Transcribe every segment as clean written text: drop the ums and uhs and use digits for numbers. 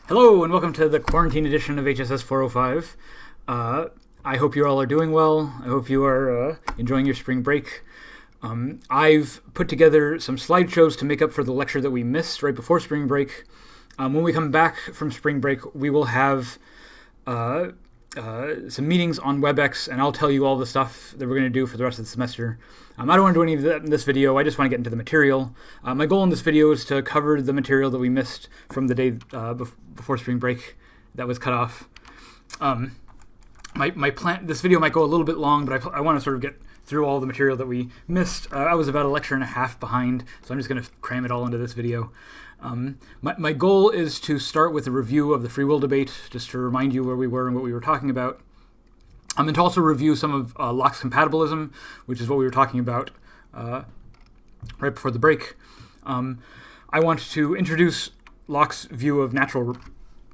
Hello and welcome to the quarantine edition of HSS 405. I hope you all are doing well. I hope you are enjoying your spring break. I've put together some slideshows to make up for the lecture that we missed right before spring break. When we come back from spring break, we will have some meetings on WebEx, and I'll tell you all the stuff that we're going to do for the rest of the semester. I don't want to do any of that in this video. I just want to get into the material. My goal in this video is to cover the material that we missed from the day before spring break that was cut off. My plan. This video might go a little bit long, but I want to sort of get through all the material that we missed. I was about a lecture and a half behind, so I'm just going to cram it all into this video. My goal is to start with a review of the free will debate, just to remind you where we were and what we were talking about. And to also review some of Locke's Compatibilism, which is what we were talking about right before the break. I want to introduce Locke's view of natural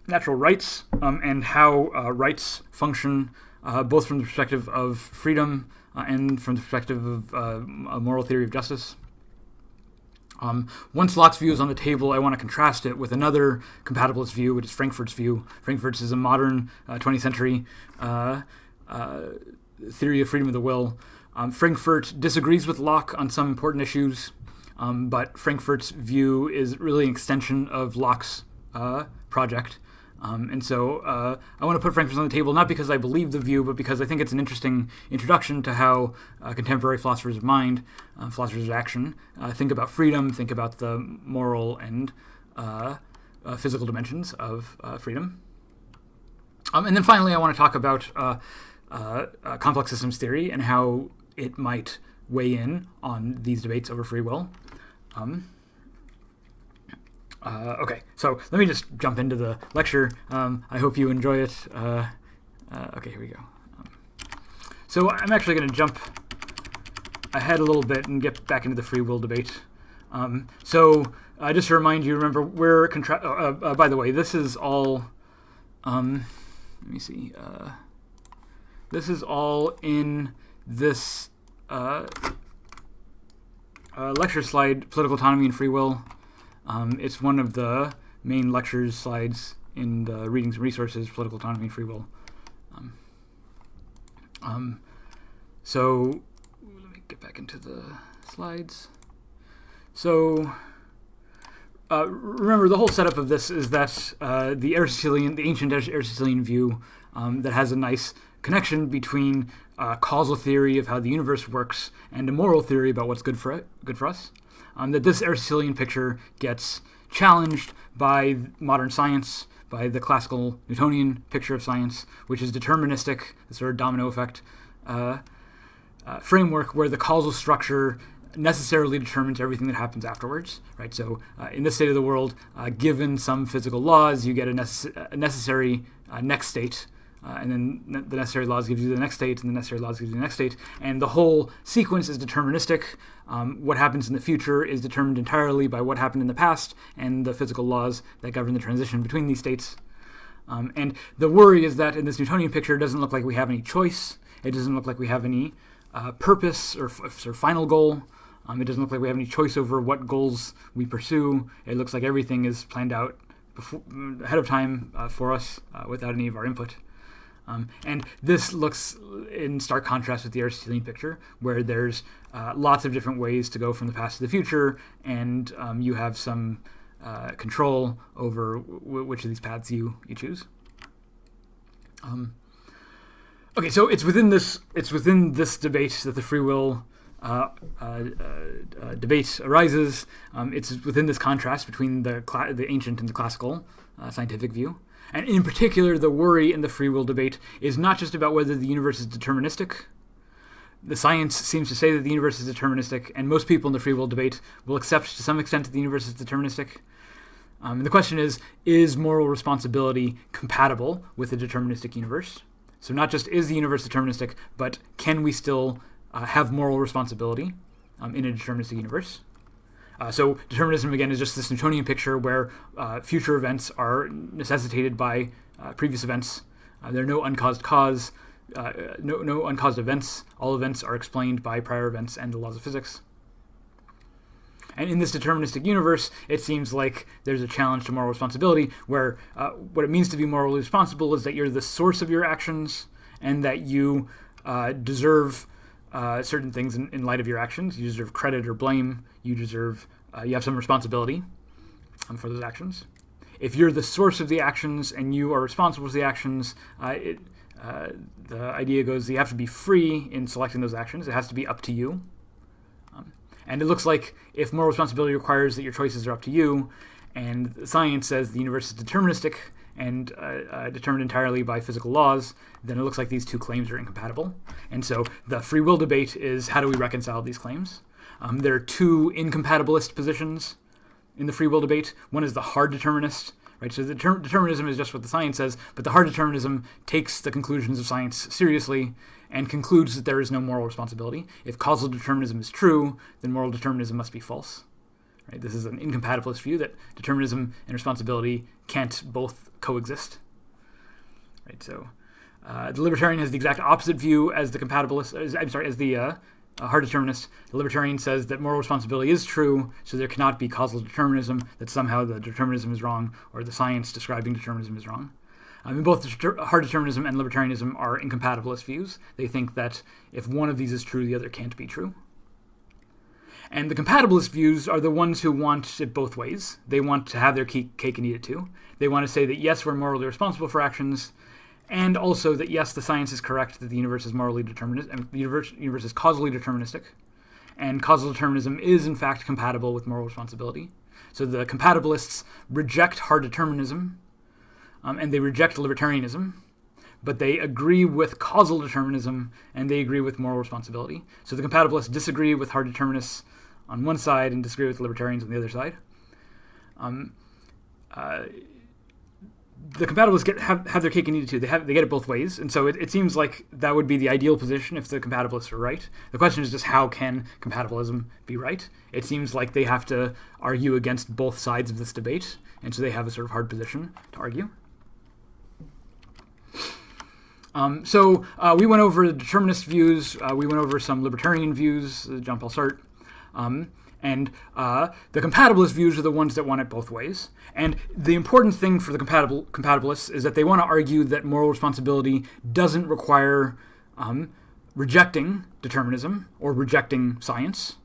rights and how rights function both from the perspective of freedom and from the perspective of a moral theory of justice. Once Locke's view is on the table, I want to contrast it with another compatibilist view, which is Frankfurt's view. Frankfurt's is a modern 20th century theory of freedom of the will. Frankfurt disagrees with Locke on some important issues, but Frankfurt's view is really an extension of Locke's project. And so I want to put Frankfurt on the table, not because I believe the view, but because I think it's an interesting introduction to how contemporary philosophers of mind, philosophers of action, think about freedom, think about the moral and physical dimensions of freedom. And then finally, I want to talk about complex systems theory and how it might weigh in on these debates over free will. Okay, so let me just jump into the lecture. I hope you enjoy it. Okay, here we go. So I'm actually going to jump ahead a little bit and get back into the free will debate. So just to remind you, remember, we're by the way, this is all, let me see. This is all in this lecture slide, Political Autonomy and Free Will. It's one of the main lectures slides in the Readings and Resources, Political Autonomy and Free Will. So let me get back into the slides. So remember, the whole setup of this is that the ancient Aristotelian view that has a nice connection between causal theory of how the universe works and a moral theory about what's good for us. That this Aristotelian picture gets challenged by modern science, by the classical Newtonian picture of science, which is deterministic, the sort of domino effect framework where the causal structure necessarily determines everything that happens afterwards. Right? So in this state of the world, given some physical laws, you get a necessary next state. And then the necessary laws gives you the next state, and the necessary laws gives you the next state. And the whole sequence is deterministic. What happens in the future is determined entirely by what happened in the past and the physical laws that govern the transition between these states. And the worry is that in this Newtonian picture, it doesn't look like we have any choice. It doesn't look like we have any purpose or final goal. It doesn't look like we have any choice over what goals we pursue. It looks like everything is planned out ahead of time for us without any of our input. And this looks in stark contrast with the Aristotelian picture, where there's lots of different ways to go from the past to the future, and you have some control over which of these paths you choose. Okay, so it's within this debate that the free will debate arises. It's within this contrast between the ancient and the classical scientific view. And in particular, the worry in the free will debate is not just about whether the universe is deterministic. The science seems to say that the universe is deterministic, and most people in the free will debate will accept to some extent that the universe is deterministic. And the question is moral responsibility compatible with a deterministic universe? So not just is the universe deterministic, but can we still have moral responsibility in a deterministic universe? So determinism, again, is just this Newtonian picture where future events are necessitated by previous events. There are no uncaused cause, no uncaused events. All events are explained by prior events and the laws of physics. And in this deterministic universe, it seems like there's a challenge to moral responsibility, where what it means to be morally responsible is that you're the source of your actions and that you deserve certain things in light of your actions. You deserve credit or blame. You have some responsibility for those actions. If you're the source of the actions and you are responsible for the actions, the idea goes that you have to be free in selecting those actions. It has to be up to you. And it looks like if moral responsibility requires that your choices are up to you, and science says the universe is deterministic and determined entirely by physical laws, then it looks like these two claims are incompatible. And so the free will debate is, how do we reconcile these claims? There are two incompatibilist positions in the free will debate. One is the hard determinist, right? So the determinism is just what the science says, but the hard determinism takes the conclusions of science seriously and concludes that there is no moral responsibility. If causal determinism is true, then moral determinism must be false. Right? This is an incompatibilist view that determinism and responsibility can't both coexist. Right? So the libertarian has the exact opposite view as the compatibilist. As the hard determinist. The libertarian says that moral responsibility is true, so there cannot be causal determinism, that somehow the determinism is wrong, or the science describing determinism is wrong. Both hard determinism and libertarianism are incompatibilist views. They think that if one of these is true, the other can't be true. And the compatibilist views are the ones who want it both ways. They want to have their cake and eat it too. They want to say that yes, we're morally responsible for actions, and also that yes, the science is correct that the universe is morally deterministic, and the universe is causally deterministic, and causal determinism is in fact compatible with moral responsibility. So the compatibilists reject hard determinism, and they reject libertarianism, but they agree with causal determinism, and they agree with moral responsibility. So the compatibilists disagree with hard determinists on one side and disagree with libertarians on the other side. The compatibilists have their cake and eat it too. They get it both ways, and so it seems like that would be the ideal position if the compatibilists are right. The question is just, how can compatibilism be right? It seems like they have to argue against both sides of this debate, and so they have a sort of hard position to argue. So we went over the determinist views. We went over some libertarian views, Jean-Paul Sartre. And the compatibilist views are the ones that want it both ways. And the important thing for the compatibilists is that they want to argue that moral responsibility doesn't require rejecting determinism or rejecting science.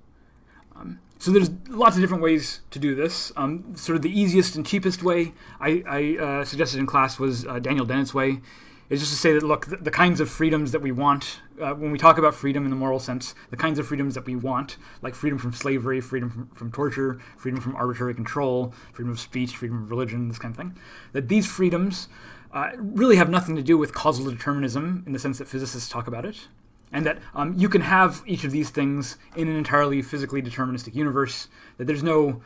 So there's lots of different ways to do this. Sort of the easiest and cheapest way I suggested in class was Daniel Dennett's way. Is just to say that, look, the kinds of freedoms that we want, when we talk about freedom in the moral sense, the kinds of freedoms that we want, like freedom from slavery, freedom from torture, freedom from arbitrary control, freedom of speech, freedom of religion, this kind of thing, that these freedoms really have nothing to do with causal determinism in the sense that physicists talk about it, and that you can have each of these things in an entirely physically deterministic universe, that there's no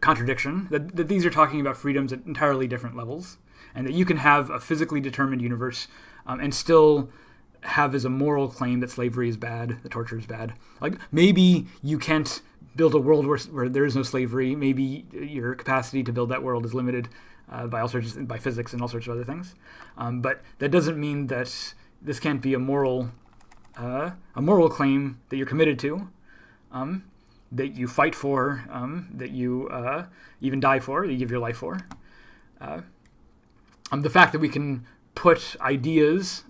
contradiction, that these are talking about freedoms at entirely different levels, and that you can have a physically determined universe and still have as a moral claim that slavery is bad, that torture is bad. Like, maybe you can't build a world where there is no slavery. Maybe your capacity to build that world is limited by physics and all sorts of other things. But that doesn't mean that this can't be a moral claim that you're committed to, that you fight for, that you even die for, that you give your life for. The fact that we can put ideas,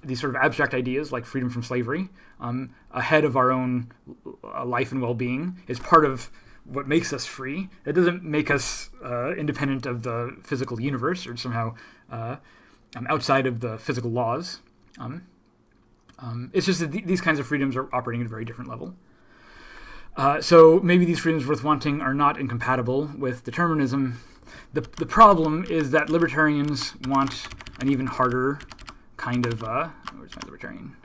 these sort of abstract ideas like freedom from slavery, ahead of our own life and well-being is part of what makes us free. It doesn't make us independent of the physical universe or somehow outside of the physical laws. It's just that these kinds of freedoms are operating at a very different level. So maybe these freedoms worth wanting are not incompatible with determinism. The problem is that libertarians want an even harder kind of where's my libertarian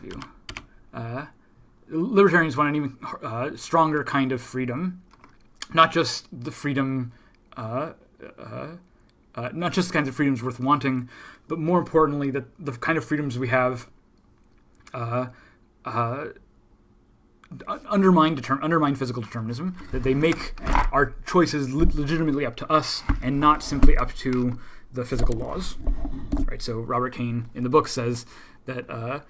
view? Libertarians want an even stronger kind of freedom, not just the freedom, not just the kinds of freedoms worth wanting, but more importantly, that the kind of freedoms we have undermine physical determinism, that they make our choices legitimately up to us and not simply up to the physical laws. Right. So Robert Kane in the book says that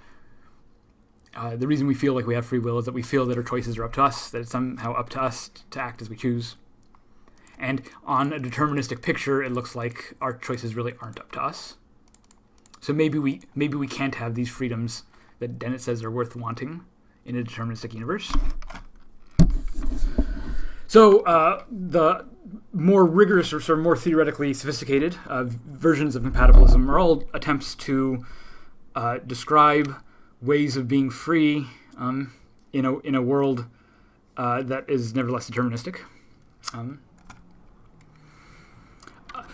The reason we feel like we have free will is that we feel that our choices are up to us, that it's somehow up to us to act as we choose. And on a deterministic picture, it looks like our choices really aren't up to us. So maybe we can't have these freedoms that Dennett says are worth wanting in a deterministic universe. So the more rigorous or sort of more theoretically sophisticated versions of compatibilism are all attempts to describe ways of being free in a world that is nevertheless deterministic.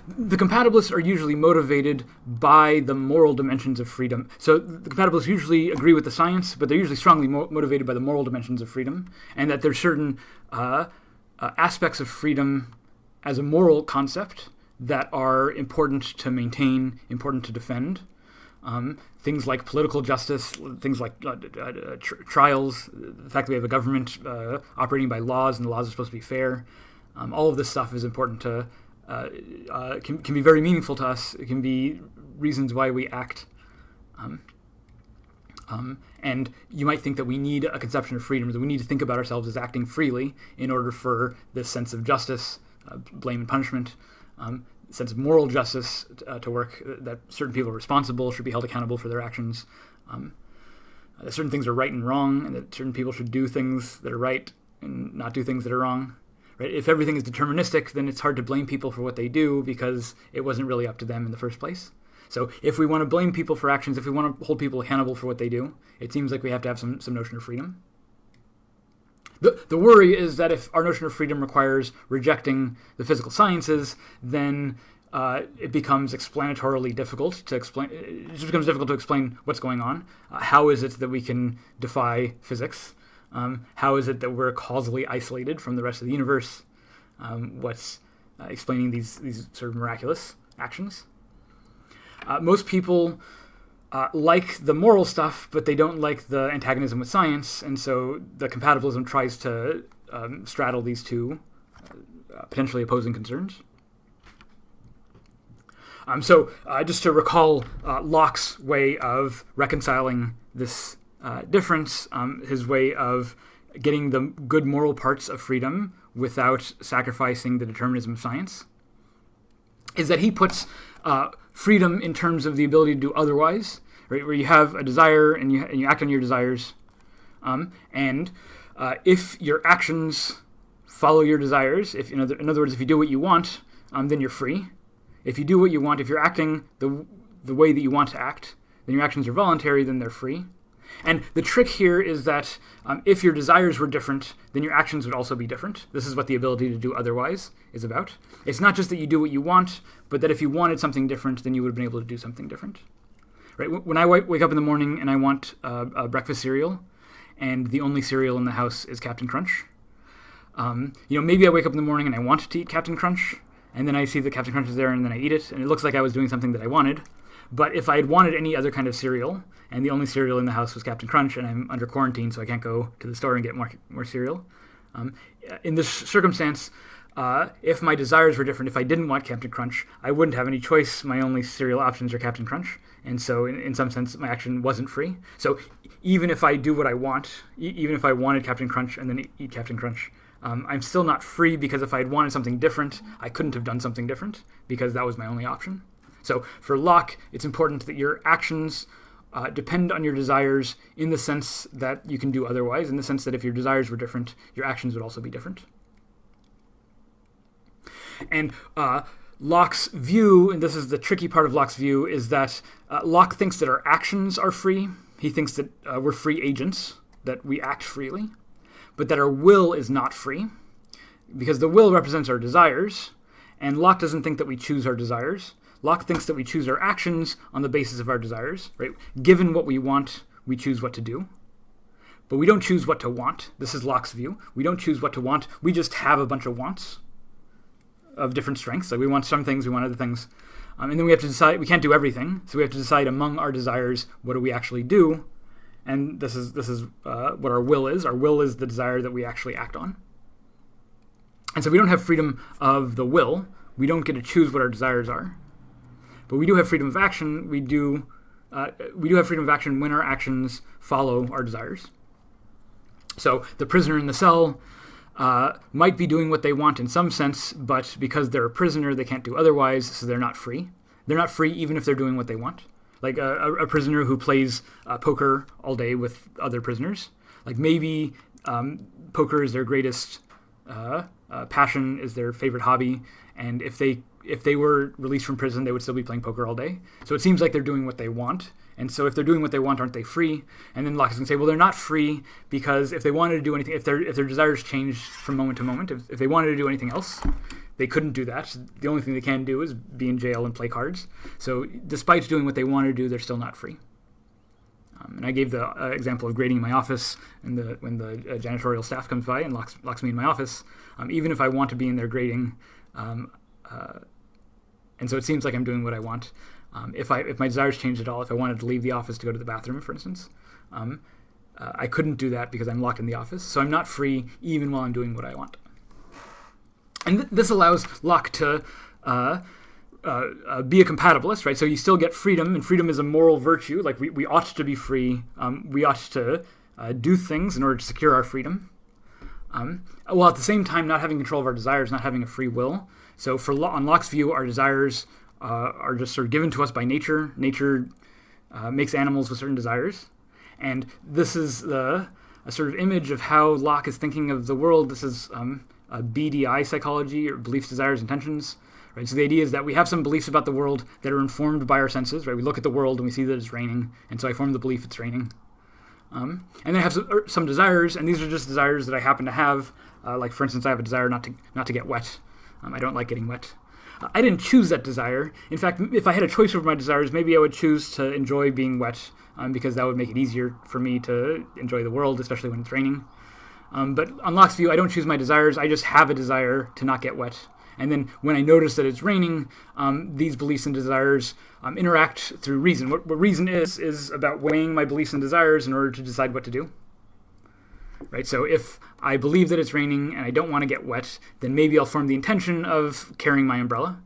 The compatibilists are usually motivated by the moral dimensions of freedom. So the compatibilists usually agree with the science, but they're usually strongly motivated by the moral dimensions of freedom, and that there's certain aspects of freedom as a moral concept that are important to maintain, important to defend. Things like political justice, things like trials, the fact that we have a government operating by laws and the laws are supposed to be fair. All of this stuff is important to, can be very meaningful to us. It can be reasons why we act. And you might think that we need a conception of freedom, that we need to think about ourselves as acting freely in order for this sense of justice, blame and punishment, sense of moral justice to work, that certain people are responsible, should be held accountable for their actions, that certain things are right and wrong, and that certain people should do things that are right and not do things that are wrong. Right? If everything is deterministic, then it's hard to blame people for what they do because it wasn't really up to them in the first place. So if we want to blame people for actions, if we want to hold people accountable for what they do, it seems like we have to have some notion of freedom. The worry is that if our notion of freedom requires rejecting the physical sciences, then it becomes explanatorily difficult to explain. It just becomes difficult to explain what's going on. How is it that we can defy physics? How is it that we're causally isolated from the rest of the universe? What's explaining these sort of miraculous actions? Most people like the moral stuff, but they don't like the antagonism with science, and so the compatibilism tries to straddle these two potentially opposing concerns. So just to recall Locke's way of reconciling this difference, his way of getting the good moral parts of freedom without sacrificing the determinism of science, is that he puts freedom in terms of the ability to do otherwise, right? Where you have a desire and you act on your desires, and if your actions follow your desires, if in other words, if you do what you want, then you're free. If you do what you want, if you're acting the way that you want to act, then your actions are voluntary, then they're free. And the trick here is that if your desires were different, then your actions would also be different. This is what the ability to do otherwise is about. It's not just that you do what you want, but that if you wanted something different, then you would have been able to do something different. Right? When I wake up in the morning and I want a breakfast cereal, and the only cereal in the house is Captain Crunch, maybe I wake up in the morning and I want to eat Captain Crunch, and then I see that Captain Crunch is there, and then I eat it, and it looks like I was doing something that I wanted. But if I had wanted any other kind of cereal, and the only cereal in the house was Captain Crunch, and I'm under quarantine, so I can't go to the store and get more cereal, in this circumstance, if my desires were different, if I didn't want Captain Crunch, I wouldn't have any choice. My only cereal options are Captain Crunch, and so in some sense, my action wasn't free. So even if I do what I want, even if I wanted Captain Crunch and then eat Captain Crunch, I'm still not free, because if I had wanted something different, I couldn't have done something different, because that was my only option. So for Locke, it's important that your actions depend on your desires in the sense that you can do otherwise, in the sense that if your desires were different, your actions would also be different. And Locke's view, and this is the tricky part of Locke's view, is that Locke thinks that our actions are free. He thinks that we're free agents, that we act freely, but that our will is not free, because the will represents our desires, and Locke doesn't think that we choose our desires. Locke thinks that we choose our actions on the basis of our desires, right? Given what we want, we choose what to do. But we don't choose what to want. This is Locke's view. We don't choose what to want. We just have a bunch of wants of different strengths. Like we want some things, we want other things. And then we have to decide, we can't do everything, so we have to decide among our desires, what do we actually do? And this is what our will is. Our will is the desire that we actually act on. And so we don't have freedom of the will. We don't get to choose what our desires are. But we do have freedom of action. We do we do have freedom of action when our actions follow our desires. So the prisoner in the cell might be doing what they want in some sense, but because they're a prisoner, they can't do otherwise, so they're not free. They're not free even if they're doing what they want. Like a prisoner who plays poker all day with other prisoners. Like maybe poker is their greatest passion, is their favorite hobby, and if they were released from prison, they would still be playing poker all day. So it seems like they're doing what they want. And so if they're doing what they want, aren't they free? And then Locke is going to say, well, they're not free because if they wanted to do anything, if their desires change from moment to moment, if they wanted to do anything else, they couldn't do that. The only thing they can do is be in jail and play cards. So despite doing what they want to do, they're still not free. And I gave the example of grading in my office, and when the janitorial staff comes by and locks me in my office, even if I want to be in there grading, and so it seems like I'm doing what I want. If my desires changed at all, if I wanted to leave the office to go to the bathroom, for instance, I couldn't do that because I'm locked in the office. So I'm not free even while I'm doing what I want. And this allows Locke to be a compatibilist, right? So you still get freedom, and freedom is a moral virtue. Like we ought to be free. We ought to do things in order to secure our freedom. While at the same time not having control of our desires, not having a free will. So on Locke's view, our desires are just sort of given to us by nature. Nature makes animals with certain desires. And this is a sort of image of how Locke is thinking of the world. This is BDI psychology, or beliefs, desires, intentions. Right? So the idea is that we have some beliefs about the world that are informed by our senses. Right? We look at the world and we see that it's raining, and so I form the belief it's raining. And then I have some desires, and these are just desires that I happen to have. Like, for instance, I have a desire not to get wet. I don't like getting wet. I didn't choose that desire. In fact, if I had a choice over my desires, maybe I would choose to enjoy being wet, because that would make it easier for me to enjoy the world, especially when it's raining. But on Locke's view, I don't choose my desires. I just have a desire to not get wet. And then when I notice that it's raining, these beliefs and desires interact through reason. What reason is about weighing my beliefs and desires in order to decide what to do. Right? So if I believe that it's raining and I don't want to get wet, then maybe I'll form the intention of carrying my umbrella.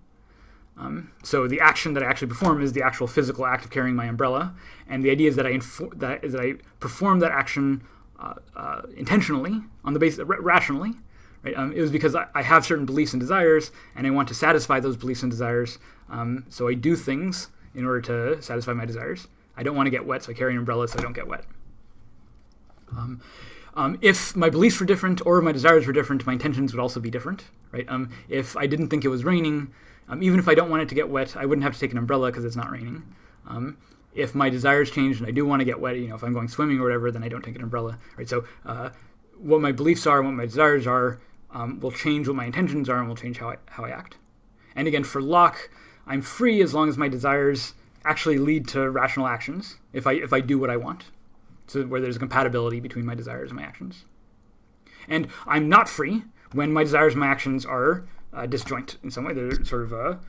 So the action that I actually perform is the actual physical act of carrying my umbrella. And the idea is that I perform that action intentionally, on the basis rationally. Right? It was because I have certain beliefs and desires, and I want to satisfy those beliefs and desires. So I do things in order to satisfy my desires. I don't want to get wet, so I carry an umbrella so I don't get wet. If my beliefs were different or my desires were different, my intentions would also be different. Right? If I didn't think it was raining, even if I don't want it to get wet, I wouldn't have to take an umbrella because it's not raining. If my desires change and I do want to get wet, if I'm going swimming or whatever, then I don't take an umbrella. Right? So what my beliefs are and what my desires are will change what my intentions are and will change how I act. And again, for Locke, I'm free as long as my desires actually lead to rational actions, if I do what I want. So where there's a compatibility between my desires and my actions. And I'm not free when my desires and my actions are disjoint in some way. They're sort of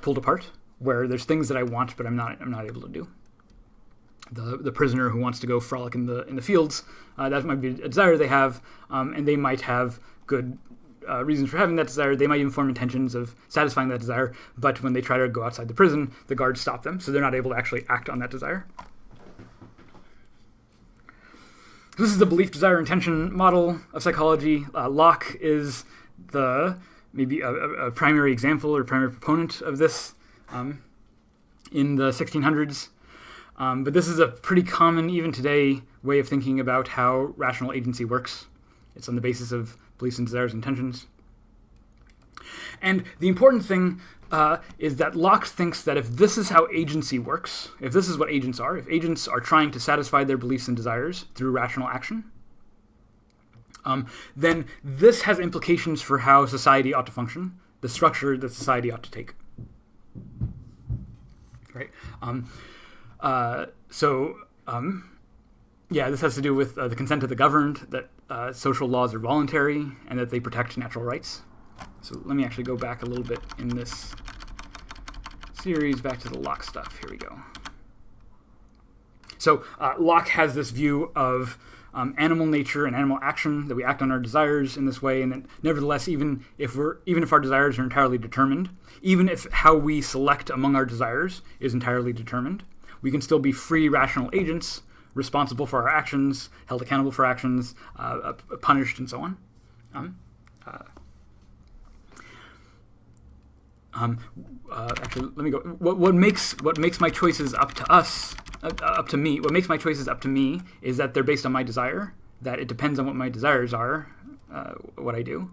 pulled apart, where there's things that I want but I'm not able to do. The prisoner who wants to go frolic in the fields, that might be a desire they have, and they might have good reasons for having that desire. They might even form intentions of satisfying that desire, but when they try to go outside the prison, the guards stop them, so they're not able to actually act on that desire. This is the belief, desire, intention model of psychology. Locke is maybe a primary example or primary proponent of this in the 1600s. But this is a pretty common, even today, way of thinking about how rational agency works. It's on the basis of beliefs and desires and intentions. And the important thing is that Locke thinks that if this is how agency works, if this is what agents are, if agents are trying to satisfy their beliefs and desires through rational action, then this has implications for how society ought to function, the structure that society ought to take. Right? This has to do with the consent of the governed, that social laws are voluntary, and that they protect natural rights. So let me actually go back a little bit in this series, back to the Locke stuff. Here we go. So Locke has this view of animal nature and animal action, that we act on our desires in this way, and that nevertheless, even if our desires are entirely determined, even if how we select among our desires is entirely determined, we can still be free, rational agents, responsible for our actions, held accountable for actions, punished, and so on. Actually, let me go. What makes my choices up to us, up to me? What makes my choices up to me is that they're based on my desire. That it depends on what my desires are, what I do.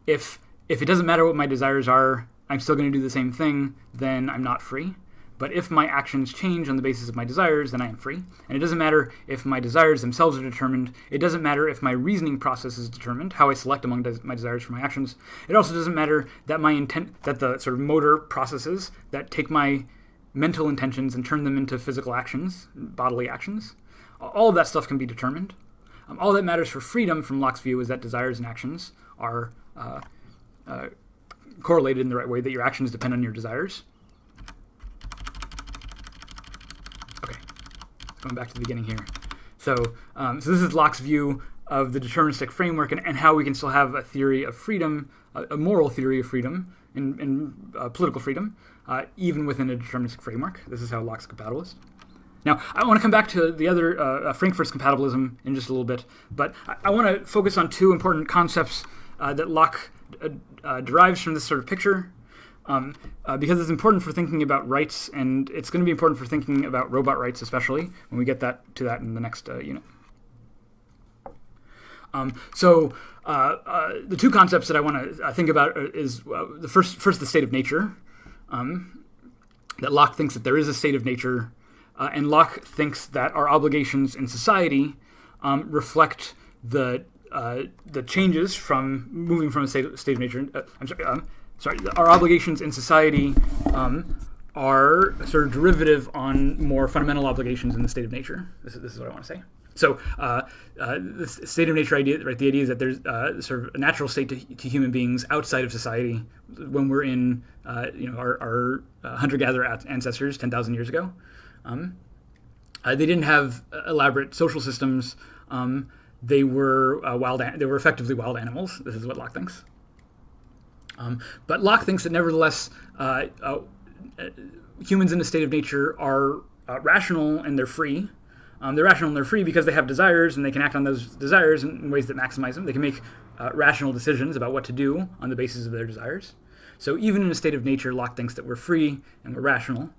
If it doesn't matter what my desires are, I'm still going to do the same thing, then I'm not free. But if my actions change on the basis of my desires, then I am free. And it doesn't matter if my desires themselves are determined. It doesn't matter if my reasoning process is determined, how I select among my desires for my actions. It also doesn't matter that my intent, that the sort of motor processes that take my mental intentions and turn them into physical actions, bodily actions, all of that stuff can be determined. All that matters for freedom, from Locke's view, is that desires and actions are correlated in the right way, that your actions depend on your desires. Okay, going back to the beginning here. So this is Locke's view of the deterministic framework and how we can still have a theory of freedom, a moral theory of freedom, and political freedom, even within a deterministic framework. This is how Locke's a compatibilist. Now, I want to come back to the other Frankfurt's compatibilism in just a little bit, but I want to focus on two important concepts that Locke derives from this sort of picture, because it's important for thinking about rights, and it's going to be important for thinking about robot rights, especially when we get to that in the next unit. So the two concepts that I want to think about is the first the state of nature. That Locke thinks that there is a state of nature, and Locke thinks that our obligations in society reflect the changes from moving from a state of nature. Our obligations in society are sort of derivative on more fundamental obligations in the state of nature. This is what I want to say. So the state of nature idea, right? The idea is that there's sort of a natural state to human beings outside of society when we're in, our hunter-gatherer ancestors 10,000 years ago. They didn't have elaborate social systems. They were They were effectively wild animals. This is what Locke thinks. But Locke thinks that nevertheless, humans in a state of nature are rational and they're free. They're rational and they're free because they have desires, and they can act on those desires in ways that maximize them. They can make rational decisions about what to do on the basis of their desires. So even in a state of nature, Locke thinks that we're free and we're rational.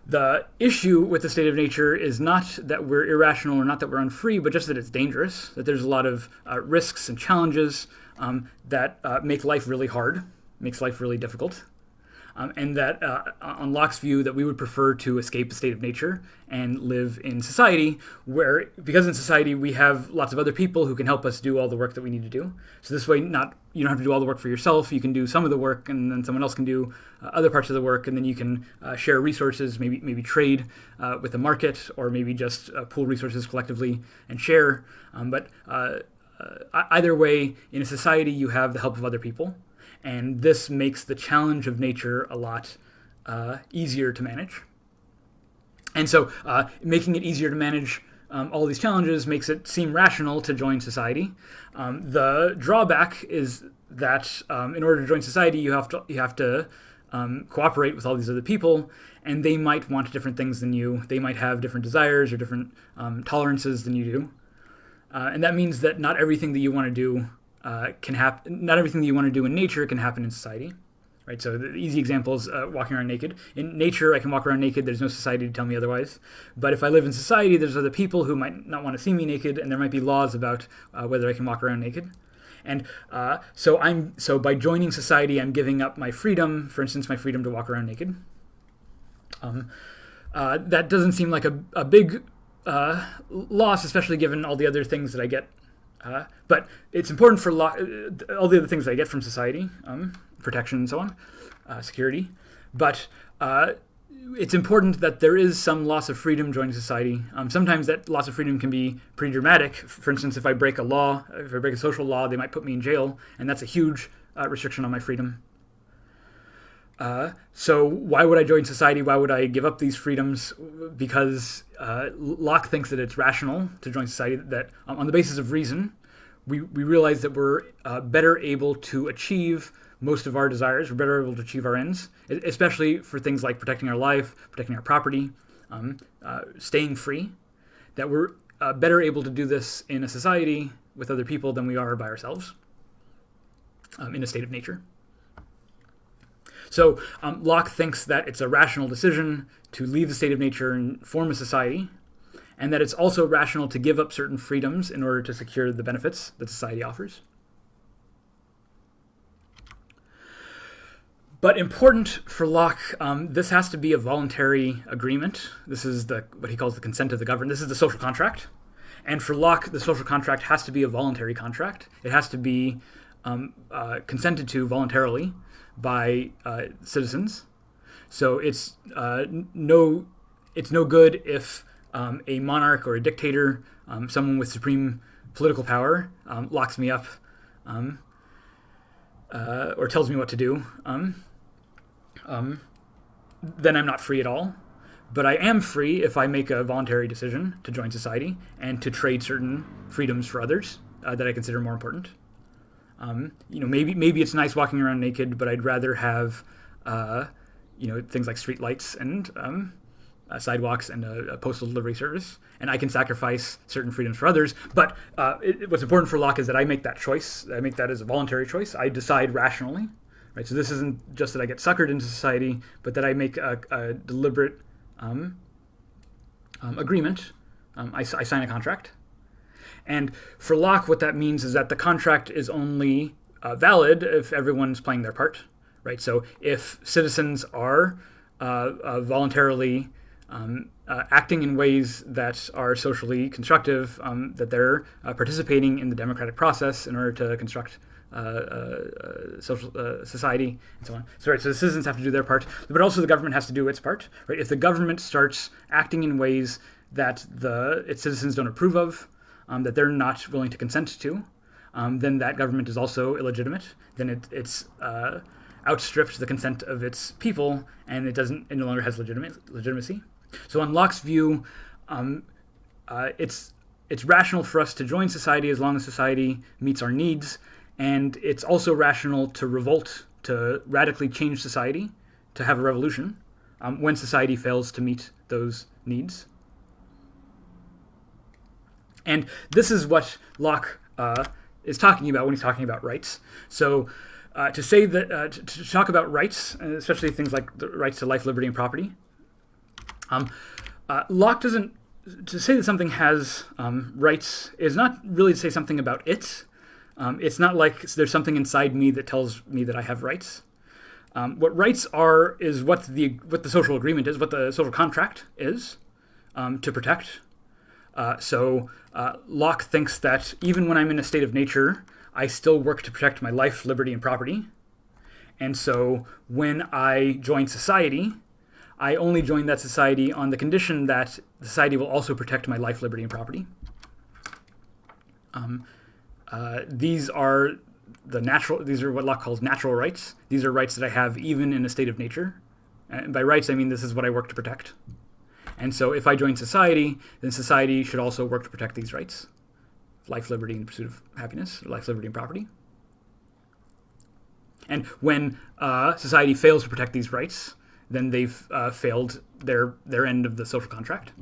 The issue with the state of nature is not that we're irrational or not that we're unfree, but just that it's dangerous, that there's a lot of risks and challenges that make life really hard, makes life really difficult. And that on Locke's view, that we would prefer to escape the state of nature and live in society because in society we have lots of other people who can help us do all the work that we need to do. So this way, you don't have to do all the work for yourself. You can do some of the work, and then someone else can do other parts of the work, and then you can share resources, maybe trade with the market, or maybe just pool resources collectively and share. But either way, in a society, you have the help of other people. And this makes the challenge of nature a lot easier to manage. And so making it easier to manage all these challenges makes it seem rational to join society. The drawback is that in order to join society, you have to cooperate with all these other people, and they might want different things than you. They might have different desires or different tolerances than you do. And that means that not everything that you want to do can happen. Not everything that you want to do in nature can happen in society, right? So the easy example is walking around naked. In nature, I can walk around naked. There's no society to tell me otherwise. But if I live in society, there's other people who might not want to see me naked, and there might be laws about whether I can walk around naked. And so by joining society, I'm giving up my freedom. For instance, my freedom to walk around naked. That doesn't seem like a big loss, especially given all the other things that I get. But it's important for all the other things that I get from society, protection and so on, security. But it's important that there is some loss of freedom joining society. Sometimes that loss of freedom can be pretty dramatic. For instance, if I break a social law, they might put me in jail, and that's a huge restriction on my freedom. So why would I join society? Why would I give up these freedoms? Because Locke thinks that it's rational to join society, that on the basis of reason, we realize that we're better able to achieve most of our desires, we're better able to achieve our ends, especially for things like protecting our life, protecting our property, staying free, that we're better able to do this in a society with other people than we are by ourselves, in a state of nature. So Locke thinks that it's a rational decision to leave the state of nature and form a society, and that it's also rational to give up certain freedoms in order to secure the benefits that society offers. But important for Locke, this has to be a voluntary agreement. This is what he calls the consent of the governed. This is the social contract. And for Locke, the social contract has to be a voluntary contract. It has to be consented to voluntarily by citizens. So it's no good if a monarch or a dictator, someone with supreme political power, locks me up or tells me what to do. Then I'm not free at all. But I am free if I make a voluntary decision to join society and to trade certain freedoms for others that I consider more important. Maybe it's nice walking around naked, but I'd rather have things like street lights and sidewalks and a postal delivery service, and I can sacrifice certain freedoms for others. But what's important for Locke is that I make that choice. I make that as a voluntary choice. I decide rationally, right? So this isn't just that I get suckered into society, but that I make a deliberate agreement. I sign a contract. And for Locke, what that means is that the contract is only valid if everyone's playing their part, right? So if citizens are voluntarily acting in ways that are socially constructive, that they're participating in the democratic process in order to construct social society and so on. So the citizens have to do their part, but also the government has to do its part, right? If the government starts acting in ways that its citizens don't approve of, that they're not willing to consent to, then that government is also illegitimate. Then it's outstripped the consent of its people, and it no longer has legitimacy. So on Locke's view, it's rational for us to join society as long as society meets our needs, and it's also rational to revolt, to radically change society, to have a revolution, when society fails to meet those needs. And this is what Locke is talking about when he's talking about rights. So to say that, to talk about rights, especially things like the rights to life, liberty, and property, Locke doesn't, to say that something has rights is not really to say something about it. It's not like there's something inside me that tells me that I have rights. What rights are is what the social agreement is, what the social contract is, to protect. So Locke thinks that even when I'm in a state of nature, I still work to protect my life, liberty, and property. And so when I join society, I only join that society on the condition that society will also protect my life, liberty, and property. These are what Locke calls natural rights. These are rights that I have even in a state of nature. And by rights, I mean this is what I work to protect. And so if I join society, then society should also work to protect these rights. Life, liberty, and pursuit of happiness, life, liberty, and property. And when society fails to protect these rights, then they've failed their end of the social contract,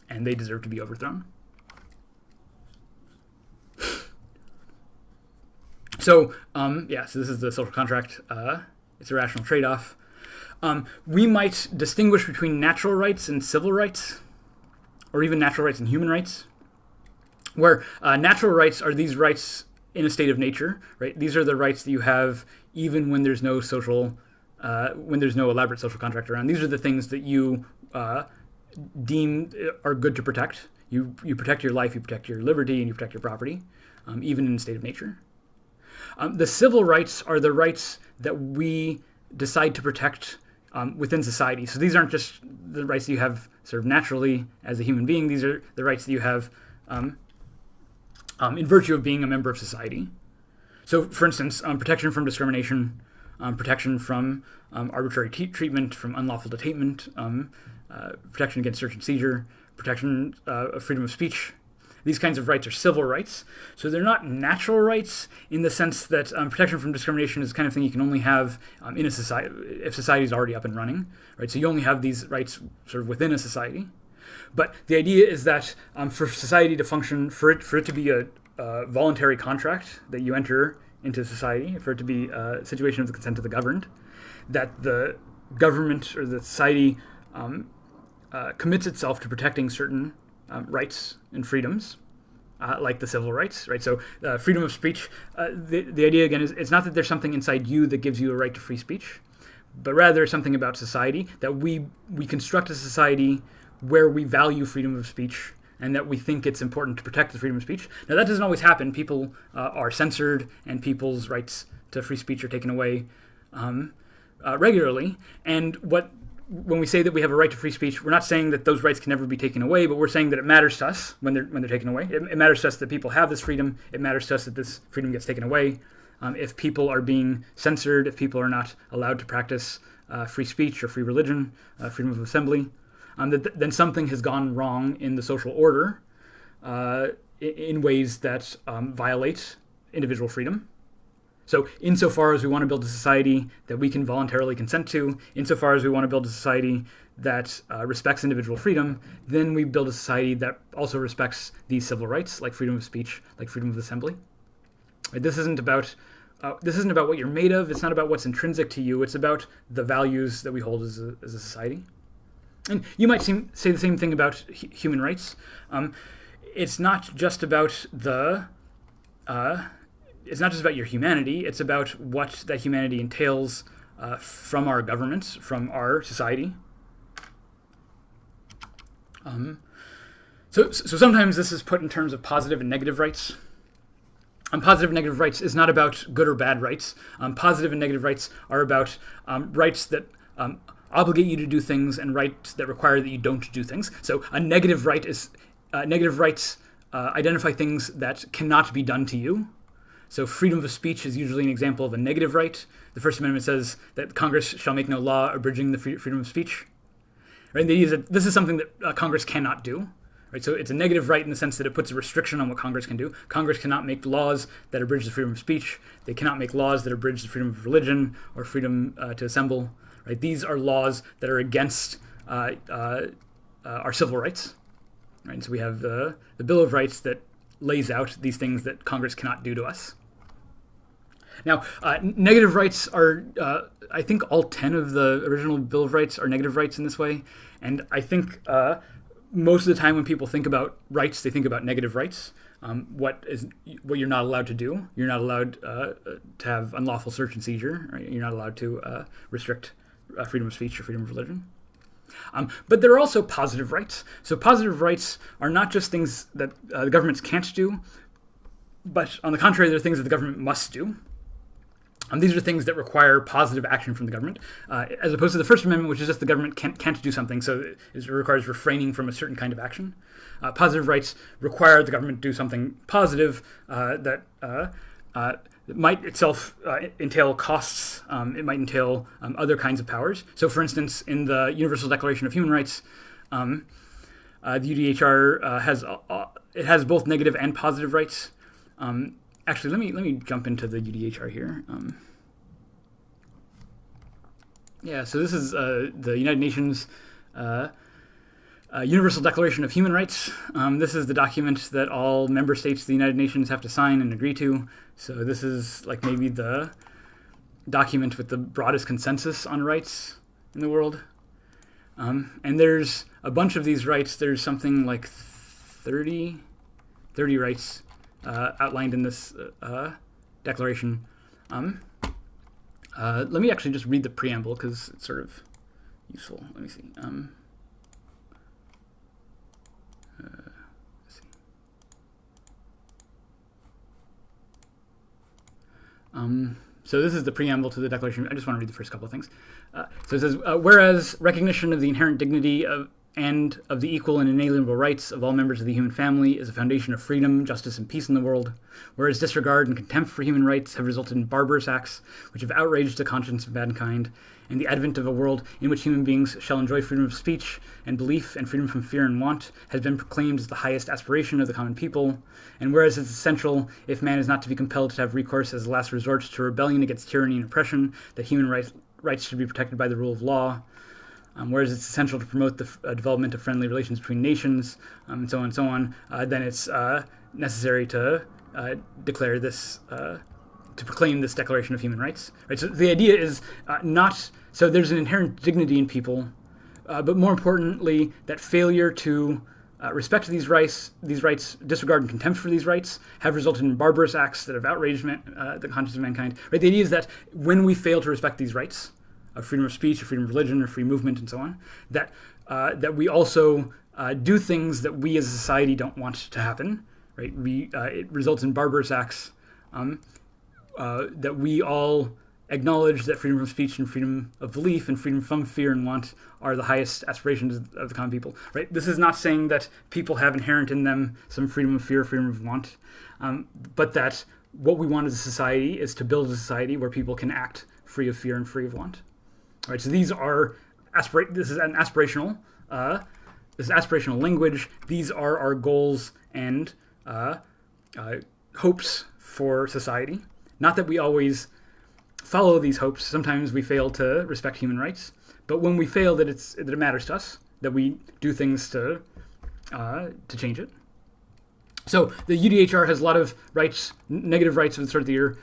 and they deserve to be overthrown. So, so this is the social contract. It's a rational trade-off. We might distinguish between natural rights and civil rights, or even natural rights and human rights, where natural rights are these rights in a state of nature, right? These are the rights that you have even when there's no elaborate social contract around. These are the things that you deem are good to protect. You protect your life, you protect your liberty, and you protect your property, even in a state of nature. The civil rights are the rights that we decide to protect within society. So these aren't just the rights that you have sort of naturally as a human being. These are the rights that you have in virtue of being a member of society. So, for instance, protection from discrimination, protection from arbitrary treatment, from unlawful detainment, protection against search and seizure, protection of freedom of speech. These kinds of rights are civil rights. So they're not natural rights in the sense that protection from discrimination is the kind of thing you can only have in a society if society is already up and running, right? So you only have these rights sort of within a society. But the idea is that for society to function, for it to be a voluntary contract that you enter into society, for it to be a situation of the consent of the governed, that the government or the society commits itself to protecting certain rights and freedoms, like the civil rights, right? So freedom of speech, the idea again is it's not that there's something inside you that gives you a right to free speech, but rather something about society, that we construct a society where we value freedom of speech and that we think it's important to protect the freedom of speech. Now that doesn't always happen. People are censored and people's rights to free speech are taken away regularly. And when we say that we have a right to free speech, we're not saying that those rights can never be taken away, but we're saying that it matters to us when they're taken away. It matters to us that people have this freedom. It matters to us that this freedom gets taken away. If people are being censored, if people are not allowed to practice free speech or free religion, freedom of assembly, then something has gone wrong in the social order in ways that violate individual freedom. So insofar as we want to build a society that we can voluntarily consent to, insofar as we want to build a society that respects individual freedom, then we build a society that also respects these civil rights, like freedom of speech, like freedom of assembly. Right? This isn't about what you're made of. It's not about what's intrinsic to you. It's about the values that we hold as a society. And you might say the same thing about human rights. It's not just about it's not just about your humanity. It's about what that humanity entails from our governments, from our society. So sometimes this is put in terms of positive and negative rights. Positive and negative rights is not about good or bad rights. Positive and negative rights are about rights that obligate you to do things and rights that require that you don't do things. So a negative right is negative rights identify things that cannot be done to you. So freedom of speech is usually an example of a negative right. The First Amendment says that Congress shall make no law abridging the freedom of speech. Right? And the idea is that this is something that Congress cannot do. Right? So it's a negative right in the sense that it puts a restriction on what Congress can do. Congress cannot make laws that abridge the freedom of speech. They cannot make laws that abridge the freedom of religion or freedom to assemble. Right? These are laws that are against our civil rights. Right? And so we have the Bill of Rights that lays out these things that Congress cannot do to us. Now, negative rights are, I think all 10 of the original Bill of Rights are negative rights in this way. And I think most of the time when people think about rights, they think about negative rights. What you're not allowed to do. You're not allowed to have unlawful search and seizure. Right? You're not allowed to restrict freedom of speech or freedom of religion. But there are also positive rights. So positive rights are not just things that the governments can't do, but on the contrary, they're things that the government must do. These are things that require positive action from the government, as opposed to the First Amendment, which is just the government can't do something, so it requires refraining from a certain kind of action. Positive rights require the government to do something positive that might itself entail costs. It might entail other kinds of powers. So, for instance, in the Universal Declaration of Human Rights, the UDHR has both negative and positive rights. Actually, let me jump into the UDHR here. So this is the United Nations Universal Declaration of Human Rights. This is the document that all member states of the United Nations have to sign and agree to. So this is like maybe the document with the broadest consensus on rights in the world. And there's a bunch of these rights. There's something like 30 rights outlined in this declaration. Let me actually just read the preamble because it's sort of useful. Let me see. So this is the preamble to the Declaration. I just want to read the first couple of things. So it says, whereas recognition of the inherent dignity of and of the equal and inalienable rights of all members of the human family is a foundation of freedom, justice, and peace in the world, whereas disregard and contempt for human rights have resulted in barbarous acts which have outraged the conscience of mankind, and the advent of a world in which human beings shall enjoy freedom of speech and belief and freedom from fear and want has been proclaimed as the highest aspiration of the common people, and whereas it's essential, if man is not to be compelled to have recourse as a last resort to rebellion against tyranny and oppression, that human rights should be protected by the rule of law, whereas it's essential to promote the development of friendly relations between nations, and so on and so on, then it's necessary to declare this, to proclaim this Declaration of Human Rights. Right. So the idea is so there's an inherent dignity in people, but more importantly, that failure to respect these rights, disregard and contempt for these rights, have resulted in barbarous acts that have outraged the conscience of mankind. Right. The idea is that when we fail to respect these rights, of freedom of speech, or freedom of religion, or free movement, and so on, that we also do things that we as a society don't want to happen. Right? It results in barbarous acts that we all acknowledge that freedom of speech and freedom of belief and freedom from fear and want are the highest aspirations of the common people. Right? This is not saying that people have inherent in them some freedom of fear, freedom of want, but that what we want as a society is to build a society where people can act free of fear and free of want. All right, so these are this is aspirational language. These are our goals and hopes for society. Not that we always follow these hopes. Sometimes we fail to respect human rights, but when we fail, that it matters to us, that we do things to change it. So the UDHR has a lot of rights, negative rights at the start of the year.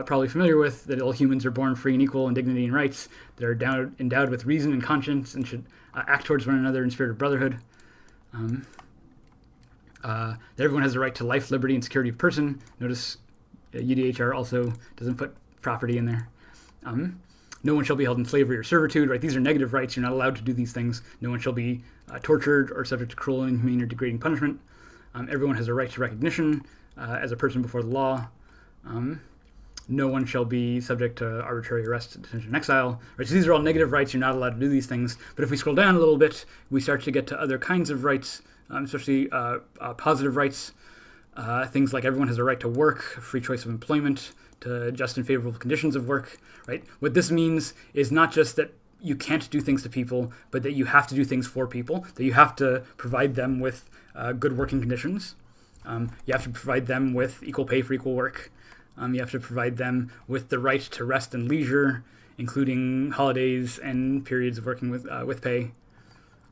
Probably familiar with, that all humans are born free and equal in dignity and rights, that are endowed with reason and conscience, and should act towards one another in spirit of brotherhood. That everyone has the right to life, liberty, and security of person. Notice UDHR also doesn't put property in there. No one shall be held in slavery or servitude. Right? These are negative rights. You're not allowed to do these things. No one shall be tortured or subject to cruel, inhumane, or degrading punishment. Everyone has a right to recognition as a person before the law. No one shall be subject to arbitrary arrest, detention, and exile. Right? So these are all negative rights. You're not allowed to do these things. But if we scroll down a little bit, we start to get to other kinds of rights, especially positive rights. Things like everyone has a right to work, free choice of employment, to just and favorable conditions of work. Right? What this means is not just that you can't do things to people, but that you have to do things for people, that you have to provide them with good working conditions. You have to provide them with equal pay for equal work. You have to provide them with the right to rest and leisure, including holidays and periods of working with pay.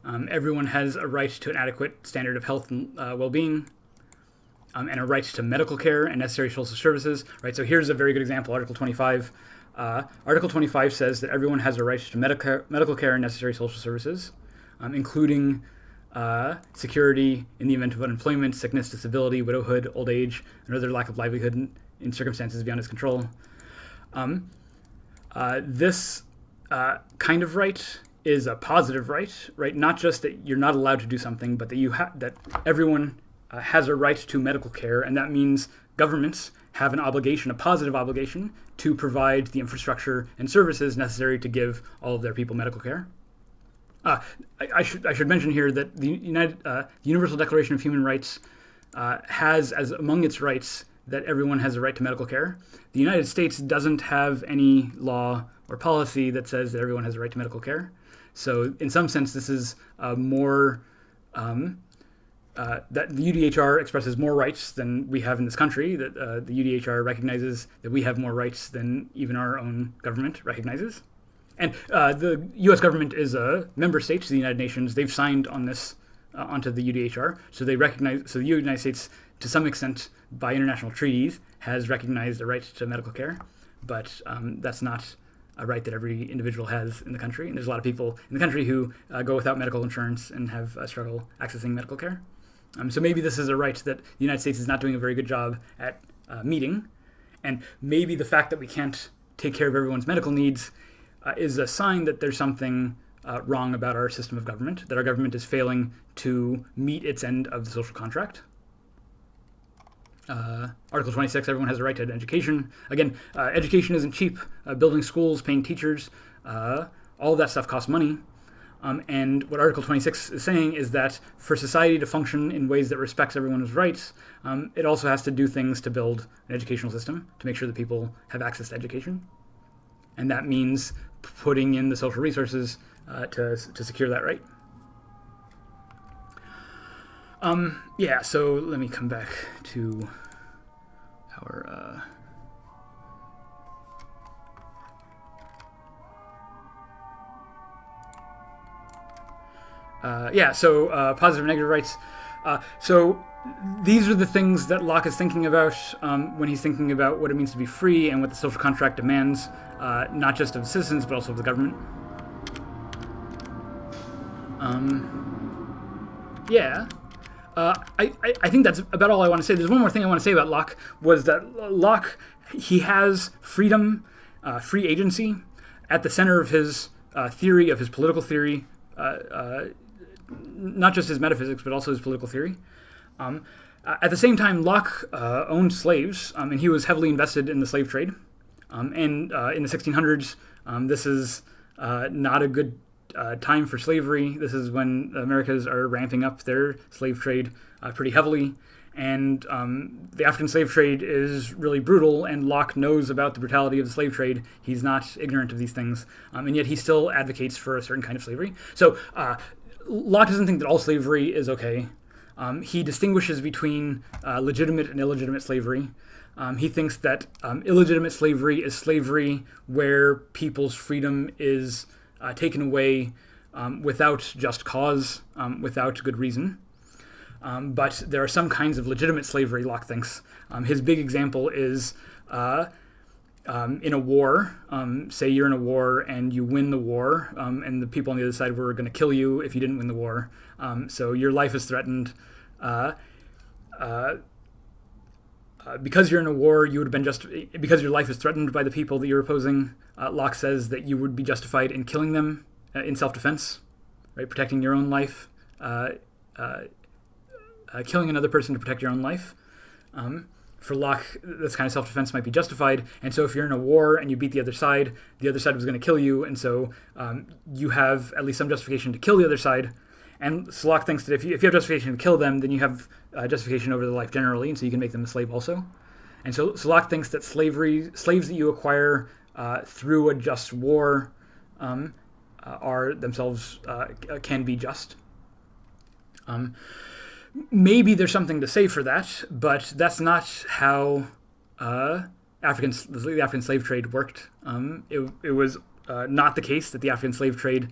Everyone has a right to an adequate standard of health and well-being, and a right to medical care and necessary social services. Right. So here's a very good example. Article 25. Article 25 says that everyone has a right to medical care and necessary social services, including security in the event of unemployment, sickness, disability, widowhood, old age, and other lack of livelihood in circumstances beyond his control. This kind of right is a positive right? Not just that you're not allowed to do something, but that that everyone has a right to medical care, and that means governments have an obligation, a positive obligation, to provide the infrastructure and services necessary to give all of their people medical care. I should mention here that the Universal Declaration of Human Rights has as among its rights that everyone has a right to medical care. The United States doesn't have any law or policy that says that everyone has a right to medical care. So in some sense, this is more that the UDHR expresses more rights than we have in this country, that the UDHR recognizes that we have more rights than even our own government recognizes. And the U.S. government is a member state to the United Nations. They've signed on this onto the UDHR, so they recognize. So the United States, to some extent, by international treaties, has recognized a right to medical care, but that's not a right that every individual has in the country. And there's a lot of people in the country who go without medical insurance and have struggle accessing medical care. So maybe this is a right that the United States is not doing a very good job at meeting, and maybe the fact that we can't take care of everyone's medical needs is a sign that there's something wrong about our system of government, that our government is failing to meet its end of the social contract. Article 26, everyone has a right to education. Again, education isn't cheap. Building schools, paying teachers, all of that stuff costs money. And what Article 26 is saying is that for society to function in ways that respects everyone's rights, it also has to do things to build an educational system to make sure that people have access to education. And that means putting in the social resources to secure that right. Yeah, so let me come back to our... positive and negative rights. So these are the things that Locke is thinking about when he's thinking about what it means to be free and what the social contract demands, not just of citizens, but also of the government. I think that's about all I want to say. There's one more thing I want to say about Locke, was that Locke, he has freedom, free agency, at the center of his theory, of his political theory, not just his metaphysics, but also his political theory. At the same time, Locke owned slaves, and he was heavily invested in the slave trade. And in the 1600s, this is not a good time for slavery. This is when Americas are ramping up their slave trade pretty heavily. And the African slave trade is really brutal, and Locke knows about the brutality of the slave trade. He's not ignorant of these things, and yet he still advocates for a certain kind of slavery. So Locke doesn't think that all slavery is okay. He distinguishes between legitimate and illegitimate slavery. He thinks that illegitimate slavery is slavery where people's freedom is taken away without just cause, without good reason. But there are some kinds of legitimate slavery, Locke thinks. His big example is in a war. Say you're in a war and you win the war, and the people on the other side were going to kill you if you didn't win the war. So your life is threatened. Because you're in a war, you would have been because your life is threatened by the people that you're opposing. Locke says that you would be justified in killing them in self-defense, right? Protecting your own life. Killing another person to protect your own life. For Locke, this kind of self-defense might be justified. And so if you're in a war and you beat the other side was going to kill you. And so you have at least some justification to kill the other side. And so Locke thinks that if you have justification to kill them, then you have justification over their life generally, and so you can make them a slave also. And so Locke thinks that slaves that you acquire through a just war are themselves, can be just. Maybe there's something to say for that, but that's not how the African slave trade worked. It was not the case that the African slave trade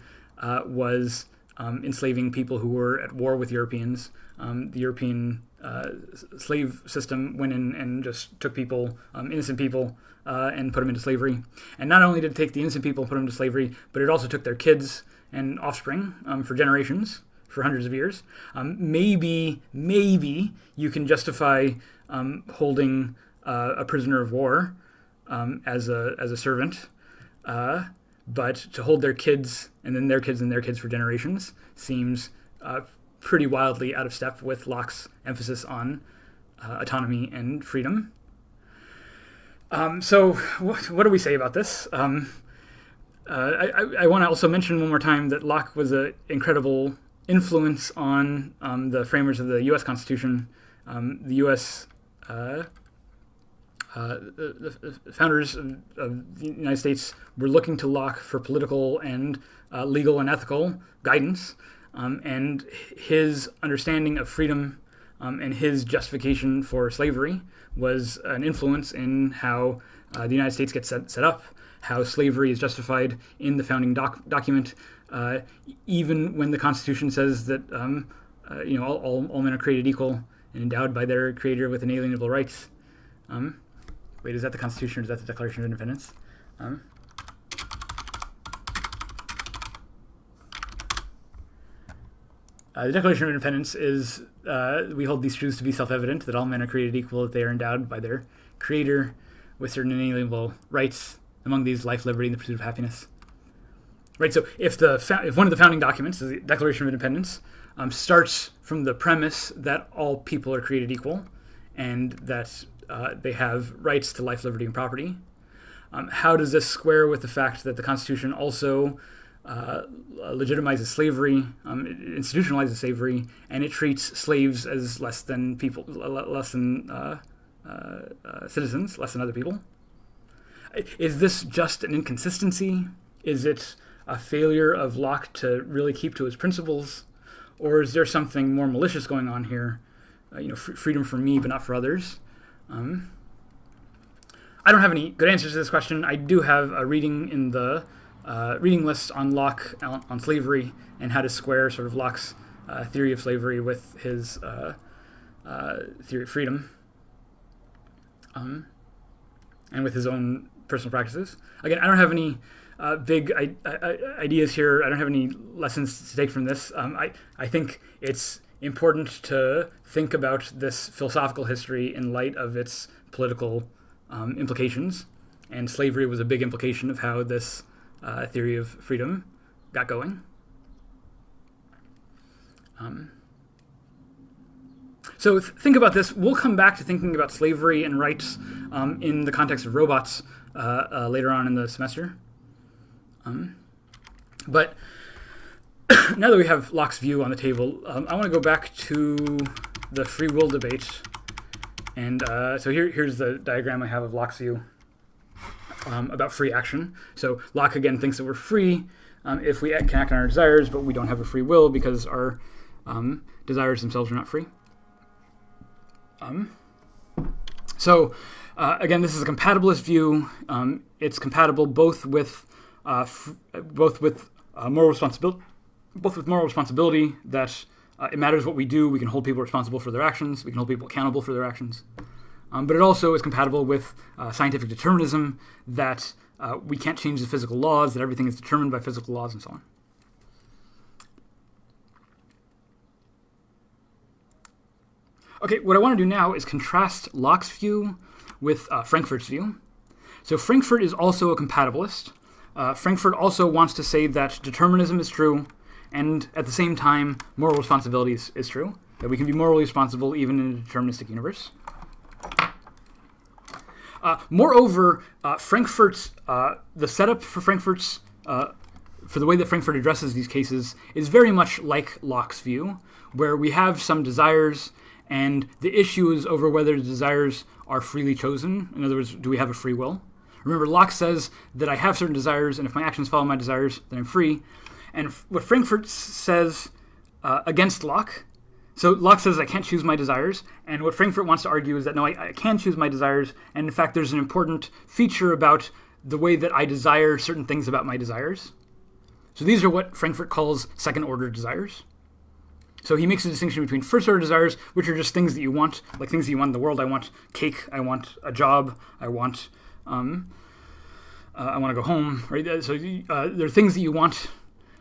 was enslaving people who were at war with Europeans. The European slave system went in and just took people, innocent people, and put them into slavery. And not only did it take the innocent people and put them into slavery, but it also took their kids and offspring for generations, for hundreds of years. Maybe you can justify holding a prisoner of war as a servant, but to hold their kids and then their kids and their kids for generations seems pretty wildly out of step with Locke's emphasis on autonomy and freedom. So what do we say about this? I want to also mention one more time that Locke was an incredible influence on the framers of the U.S. Constitution. The U.S. The founders of the United States were looking to Locke for political and legal and ethical guidance, and his understanding of freedom and his justification for slavery was an influence in how the United States gets set up, how slavery is justified in the founding document, even when the Constitution says that all men are created equal and endowed by their Creator with inalienable rights. Wait, is that the Constitution or is that the Declaration of Independence? The Declaration of Independence is, we hold these truths to be self-evident, that all men are created equal, that they are endowed by their Creator with certain inalienable rights, among these life, liberty, and the pursuit of happiness. Right, so if one of the founding documents, the Declaration of Independence, starts from the premise that all people are created equal and that they have rights to life, liberty, and property, how does this square with the fact that the Constitution also legitimizes slavery, it institutionalizes slavery, and it treats slaves as less than people, less than citizens, less than other people. Is this just an inconsistency? Is it a failure of Locke to really keep to his principles? Or is there something more malicious going on here? Freedom for me, but not for others. I don't have any good answers to this question. I do have a reading in the reading list on Locke on slavery and how to square sort of Locke's theory of slavery with his theory of freedom, and with his own personal practices. Again, I don't have any big ideas here. I don't have any lessons to take from this. I think it's important to think about this philosophical history in light of its political implications, and slavery was a big implication of how this theory of freedom got going. So think about this. We'll come back to thinking about slavery and rights in the context of robots later on in the semester. But now that we have Locke's view on the table, I want to go back to the free will debate. And so here's the diagram I have of Locke's view about free action. So Locke, again, thinks that we're free if we can act on our desires, but we don't have a free will because our desires themselves are not free. Again, this is a compatibilist view. It's compatible both with moral responsibility, that it matters what we do. We can hold people responsible for their actions. We can hold people accountable for their actions. But it also is compatible with scientific determinism, that we can't change the physical laws, that everything is determined by physical laws, and so on. Okay, what I want to do now is contrast Locke's view with Frankfurt's view. So Frankfurt is also a compatibilist. Frankfurt also wants to say that determinism is true, and at the same time, moral responsibility is true, that we can be morally responsible even in a deterministic universe. Moreover, Frankfurt's the setup for Frankfurt's for the way that Frankfurt addresses these cases is very much like Locke's view, where we have some desires, and the issue is over whether the desires are freely chosen. In other words, do we have a free will? Remember, Locke says that I have certain desires, and if my actions follow my desires, then I'm free. And what Frankfurt says against Locke, so Locke says I can't choose my desires, and what Frankfurt wants to argue is that no, I can choose my desires, and in fact there's an important feature about the way that I desire certain things about my desires. So these are what Frankfurt calls second-order desires. So he makes a distinction between first-order desires, which are just things that you want, like things that you want in the world. I want cake, I want a job, I want to go home, right? So there are things that you want,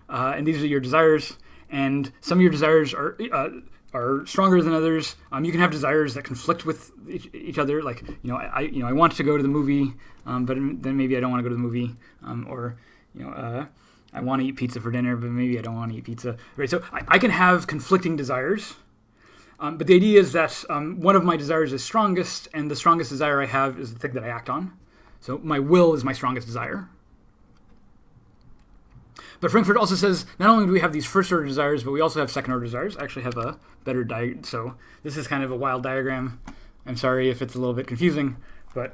and these are your desires, and some of your desires are stronger than others. You can have desires that conflict with each other, like I want to go to the movie, but then maybe I don't want to go to the movie, or I want to eat pizza for dinner, but maybe I don't want to eat pizza. Right? So I can have conflicting desires, but the idea is that one of my desires is strongest, and the strongest desire I have is the thing that I act on. So my will is my strongest desire. But Frankfurt also says not only do we have these first-order desires, but we also have second-order desires. I actually have a better diagram. So this is kind of a wild diagram. I'm sorry if it's a little bit confusing, but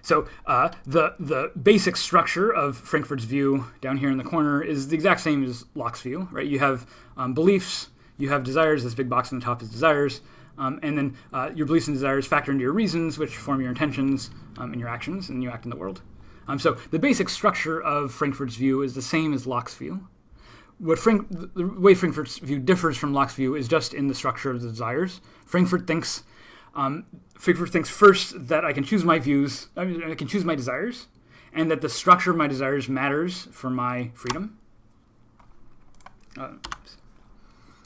so the basic structure of Frankfurt's view down here in the corner is the exact same as Locke's view, right? You have beliefs, you have desires. This big box on the top is desires, and then your beliefs and desires factor into your reasons, which form your intentions and your actions, and you act in the world. So the basic structure of Frankfurt's view is the same as Locke's view. The way Frankfurt's view differs from Locke's view is just in the structure of the desires. Frankfurt thinks first that I can choose my views, I can choose my desires, and that the structure of my desires matters for my freedom.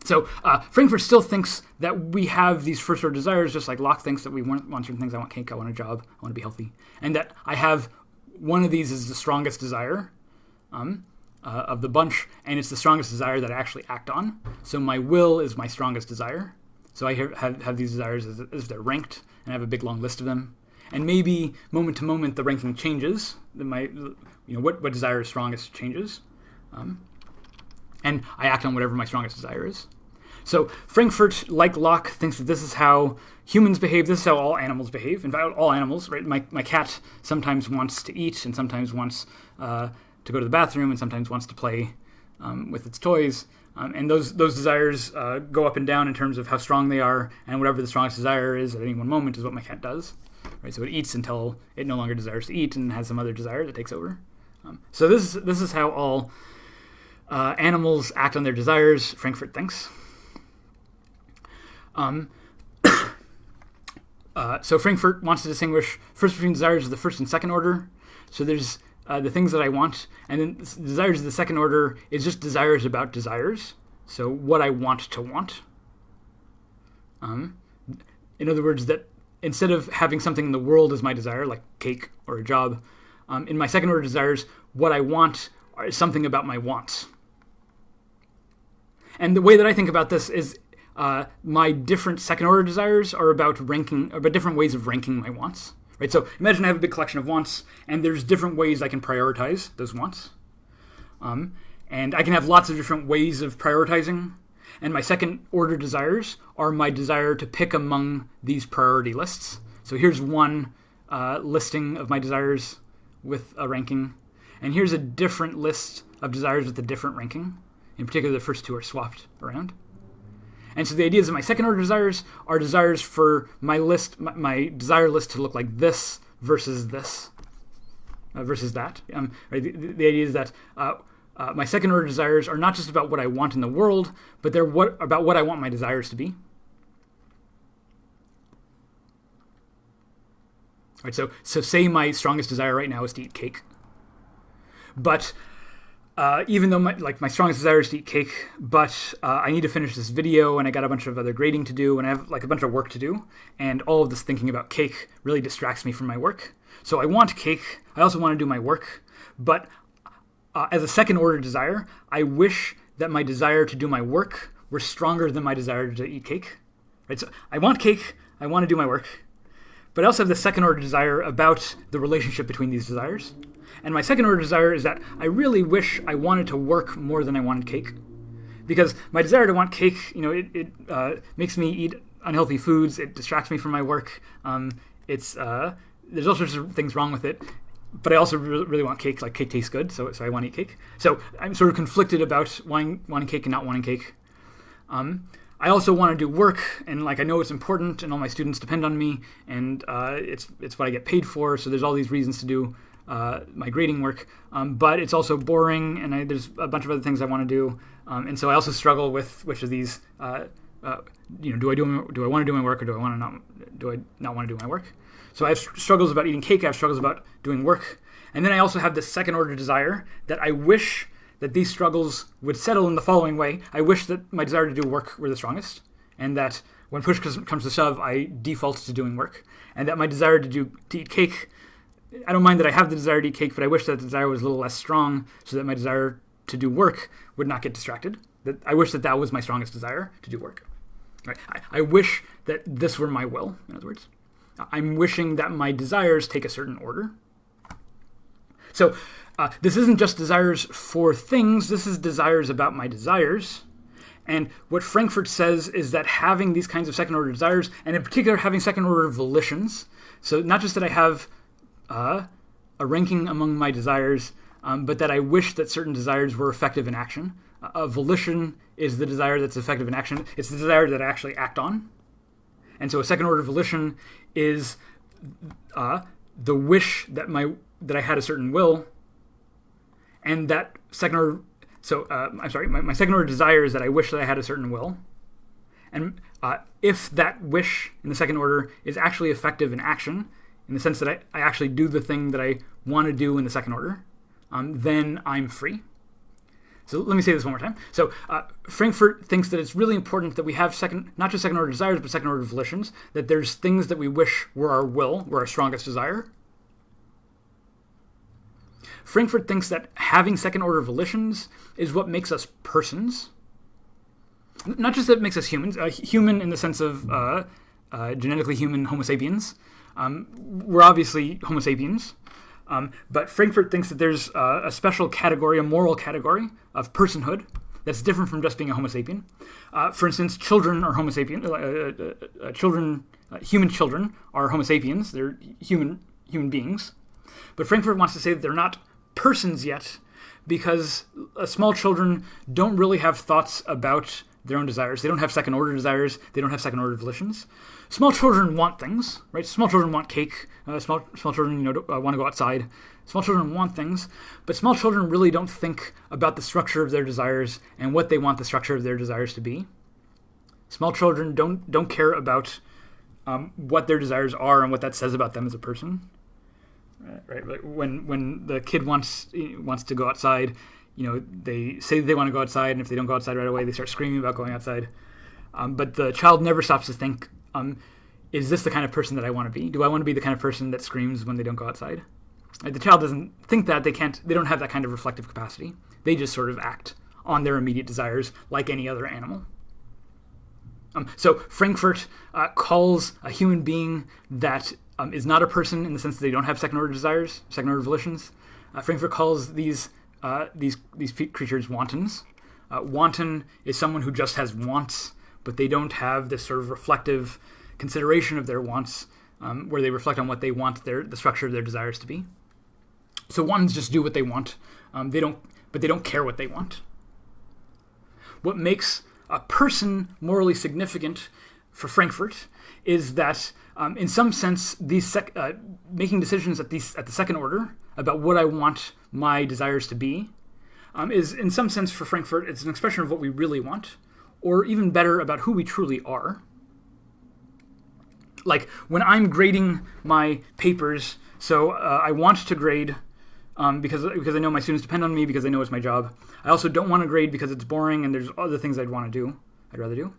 So Frankfurt still thinks that we have these first-order desires, just like Locke thinks that we want certain things. I want cake, I want a job, I want to be healthy, and that I have one of these is the strongest desire of the bunch, and it's the strongest desire that I actually act on. So my will is my strongest desire. So I have these desires as they're ranked, and I have a big long list of them. And maybe moment to moment the ranking changes. What desire is strongest changes. And I act on whatever my strongest desire is. So Frankfurt, like Locke, thinks that this is how humans behave. This is how all animals behave. In fact, all animals, right? My cat sometimes wants to eat and sometimes wants to go to the bathroom and sometimes wants to play with its toys. And those desires go up and down in terms of how strong they are, and whatever the strongest desire is at any one moment is what my cat does. Right? So it eats until it no longer desires to eat and has some other desire that takes over. So this is how all animals act on their desires, Frankfurt thinks. So Frankfurt wants to distinguish first between desires of the first and second order. So there's the things that I want, and then desires of the second order is just desires about desires. So what I want to want. In other words, that instead of having something in the world as my desire, like cake or a job, in my second order desires, what I want is something about my wants. And the way that I think about this is my different second order desires are about different ways of ranking my wants. Right? So imagine I have a big collection of wants, and there's different ways I can prioritize those wants. And I can have lots of different ways of prioritizing. And my second order desires are my desire to pick among these priority lists. So here's one listing of my desires with a ranking. And here's a different list of desires with a different ranking. In particular, the first two are swapped around. And so the idea is that my second order desires are desires for my desire list to look like this versus this, versus that. Right? The idea is that my second order desires are not just about what I want in the world, but they're about what I want my desires to be. Right, so say my strongest desire right now is to eat cake. But even though my strongest desire is to eat cake, but I need to finish this video, and I got a bunch of other grading to do, and I have a bunch of work to do, and all of this thinking about cake really distracts me from my work. So I want cake. I also want to do my work, but as a second order desire, I wish that my desire to do my work were stronger than my desire to eat cake. Right? So I want cake. I want to do my work, but I also have the second order desire about the relationship between these desires. And my second order desire is that I really wish I wanted to work more than I wanted cake. Because my desire to want cake, it makes me eat unhealthy foods. It distracts me from my work. There's all sorts of things wrong with it. But I also really want cake. Like, cake tastes good, so I want to eat cake. So I'm sort of conflicted about wanting cake and not wanting cake. I also want to do work, and I know it's important, and all my students depend on me, and it's what I get paid for. So there's all these reasons to do my grading work, but it's also boring, and there's a bunch of other things I want to do, and so I also struggle with which of these. Do I want to do my work, or do I not want to do my work? So I have struggles about eating cake. I have struggles about doing work, and then I also have this second order desire that I wish that these struggles would settle in the following way. I wish that my desire to do work were the strongest, and that when push comes to shove, I default to doing work, and that my desire to eat cake. I don't mind that I have the desire to eat cake, but I wish that desire was a little less strong so that my desire to do work would not get distracted. I wish that was my strongest desire, to do work. Right? I wish that this were my will, in other words. I'm wishing that my desires take a certain order. So this isn't just desires for things. This is desires about my desires. And what Frankfurt says is that having these kinds of second-order desires, and in particular having second-order volitions, so not just that I have a ranking among my desires, but that I wish that certain desires were effective in action. A volition is the desire that's effective in action. It's the desire that I actually act on. And so a second-order volition is the wish that I had a certain will, and that second-order. So my second-order desire is that I wish that I had a certain will, and if that wish in the second order is actually effective in action, in the sense that I actually do the thing that I want to do in the second order, then I'm free. So let me say this one more time. So Frankfurt thinks that it's really important that we have not just second-order desires, but second-order volitions, that there's things that we wish were our will, were our strongest desire. Frankfurt thinks that having second-order volitions is what makes us persons. Not just that it makes us humans, human in the sense of genetically human Homo sapiens. We're obviously Homo sapiens. But Frankfurt thinks that there's a special category, a moral category of personhood that's different from just being a Homo sapien. For instance, children are Homo sapien. Human children are Homo sapiens. They're human beings. But Frankfurt wants to say that they're not persons yet, because small children don't really have thoughts about their own desires. They don't have second-order desires. They don't have second-order volitions. Small children want things, right? Small children want cake. Small children, want to go outside. Small children want things, but small children really don't think about the structure of their desires and what they want the structure of their desires to be. Small children don't care about what their desires are and what that says about them as a person. Right? Like when the kid wants to go outside, they say they want to go outside, and if they don't go outside right away, they start screaming about going outside. But the child never stops to think, is this the kind of person that I want to be? Do I want to be the kind of person that screams when they don't go outside? The child doesn't think that. They don't have that kind of reflective capacity. They just sort of act on their immediate desires like any other animal. So Frankfurt calls a human being that is not a person in the sense that they don't have second-order desires, second-order volitions. Frankfurt calls these creatures wantons. Wanton is someone who just has wants, but they don't have this sort of reflective consideration of their wants, where they reflect on what they want the structure of their desires to be. So wantons just do what they want. They don't care what they want. What makes a person morally significant for Frankfurt is that, in some sense, these making decisions at the second order about what I want my desires to be is, in some sense, for Frankfurt, it's an expression of what we really want, or even better, about who we truly are. Like when I'm grading my papers, so I want to grade because I know my students depend on me, because I know it's my job. I also don't want to grade because it's boring and there's other things I'd rather do.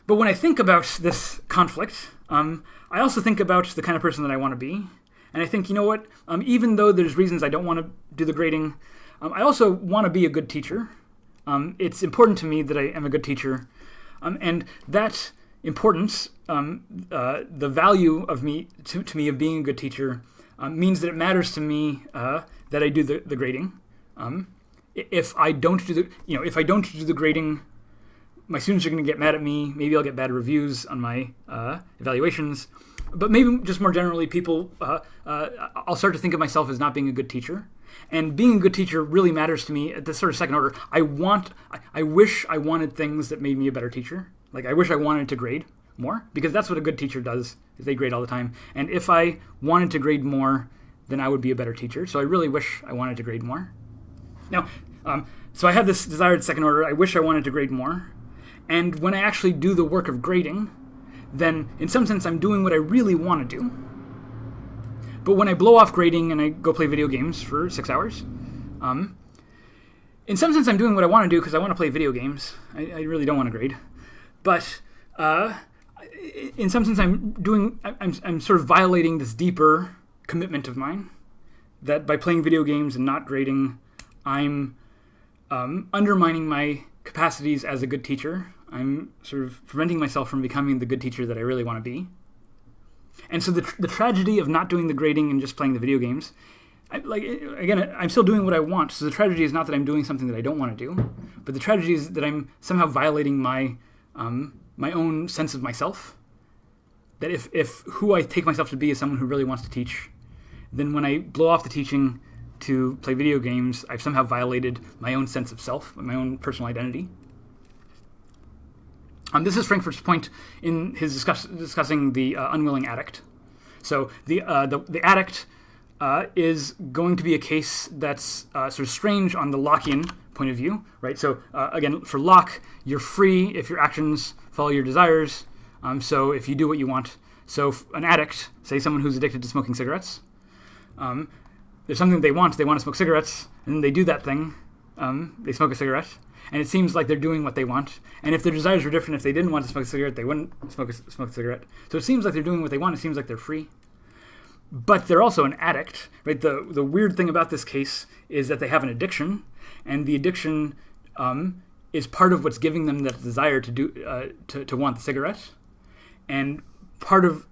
But when I think about this conflict, I also think about the kind of person that I want to be. And I think, even though there's reasons I don't want to do the grading, I also want to be a good teacher. It's important to me that I am a good teacher. And that importance, the value of me to me of being a good teacher, means that it matters to me that I do the grading. If I don't do the grading, my students are going to get mad at me. Maybe I'll get bad reviews on my evaluations. But maybe just more generally, I'll start to think of myself as not being a good teacher. And being a good teacher really matters to me at this sort of second order. I wish I wanted things that made me a better teacher. Like I wish I wanted to grade more, because that's what a good teacher does, is they grade all the time. And if I wanted to grade more, then I would be a better teacher. So I really wish I wanted to grade more. Now, so I have this desired second order. I wish I wanted to grade more. And when I actually do the work of grading, then in some sense I'm doing what I really want to do. But when I blow off grading and I go play video games for 6 hours, in some sense I'm doing what I want to do because I want to play video games. I really don't want to grade. But in some sense I'm sort of violating this deeper commitment of mine, that by playing video games and not grading, I'm undermining my capacities as a good teacher. I'm sort of preventing myself from becoming the good teacher that I really want to be. And so the tragedy of not doing the grading and just playing the video games, I'm still doing what I want. So the tragedy is not that I'm doing something that I don't want to do, but the tragedy is that I'm somehow violating my own sense of myself. That if who I take myself to be is someone who really wants to teach, then when I blow off the teaching to play video games, I've somehow violated my own sense of self, my own personal identity. This is Frankfurt's point in his discussing the unwilling addict. So the addict is going to be a case that's sort of strange on the Lockean point of view, right? So again, for Locke, you're free if your actions follow your desires. So if you do what you want. So an addict, say someone who's addicted to smoking cigarettes, there's something they want to smoke cigarettes, and they do that thing. They smoke a cigarette, and it seems like they're doing what they want. And if their desires were different, if they didn't want to smoke a cigarette, they wouldn't smoke a cigarette. So it seems like they're doing what they want. It seems like they're free. But they're also an addict, right? The weird thing about this case is that they have an addiction, and the addiction is part of what's giving them that desire to want the cigarette. And part of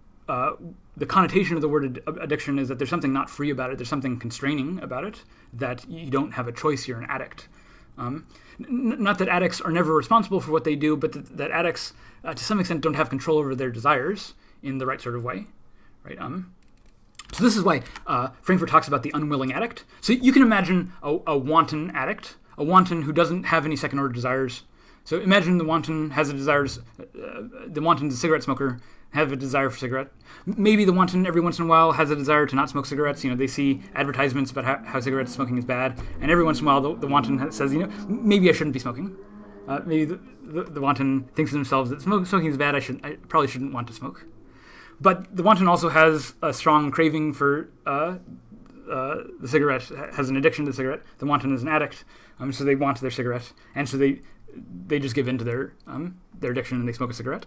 the connotation of the word addiction is that there's something not free about it. There's something constraining about it, that you don't have a choice. You're an addict. Not that addicts are never responsible for what they do, but that addicts, to some extent, don't have control over their desires in the right sort of way, right? So this is why Frankfurt talks about the unwilling addict. So you can imagine a wanton addict, a wanton who doesn't have any second-order desires. So imagine the wanton has a desires. The wanton's a cigarette smoker, have a desire for cigarette. Maybe the wanton every once in a while has a desire to not smoke cigarettes. They see advertisements about how cigarette smoking is bad, and every once in a while the wanton says, maybe I shouldn't be smoking. Maybe the wanton thinks to themselves that smoking is bad. I probably shouldn't want to smoke. But the wanton also has a strong craving for the cigarette, has an addiction to the cigarette. The wanton is an addict, so they want their cigarette, and so they just give in to their addiction and they smoke a cigarette.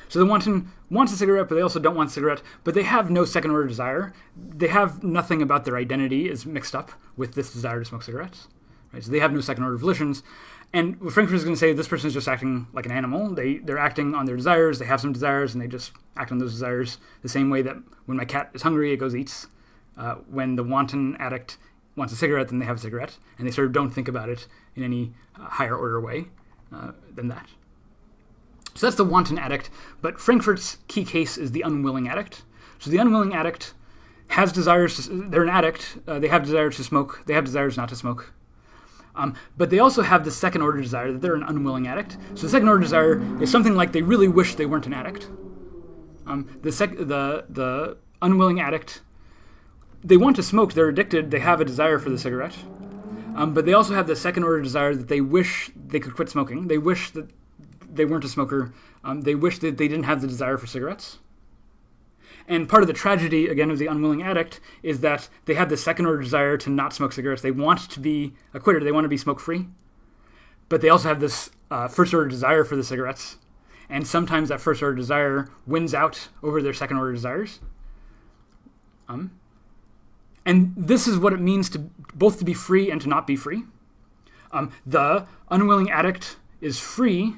So the wanton wants a cigarette, but they also don't want a cigarette, but they have no second-order desire. They have nothing about their identity is mixed up with this desire to smoke cigarettes. Right? So they have no second-order volitions. And what Frankfurt is going to say, this person is just acting like an animal. They're acting on their desires. They have some desires, and they just act on those desires the same way that when my cat is hungry, it goes eats. When the wanton addict wants a cigarette, then they have a cigarette, and they sort of don't think about it in any higher order way than that. So that's the wanton addict, but Frankfurt's key case is the unwilling addict. So the unwilling addict has desires, they're an addict, they have desires to smoke, they have desires not to smoke. But they also have the second-order desire that they're an unwilling addict. So the second-order desire is something like they really wish they weren't an addict. The unwilling addict, they want to smoke, they're addicted, they have a desire for the cigarette. But they also have the second-order desire that they wish they could quit smoking. They wish that they weren't a smoker. They wish that they didn't have the desire for cigarettes. And part of the tragedy, again, of the unwilling addict is that they have the second-order desire to not smoke cigarettes. They want to be a quitter. They want to be smoke-free. But they also have this first-order desire for the cigarettes. And sometimes that first-order desire wins out over their second-order desires. And this is what it means to both to be free and to not be free. The unwilling addict is free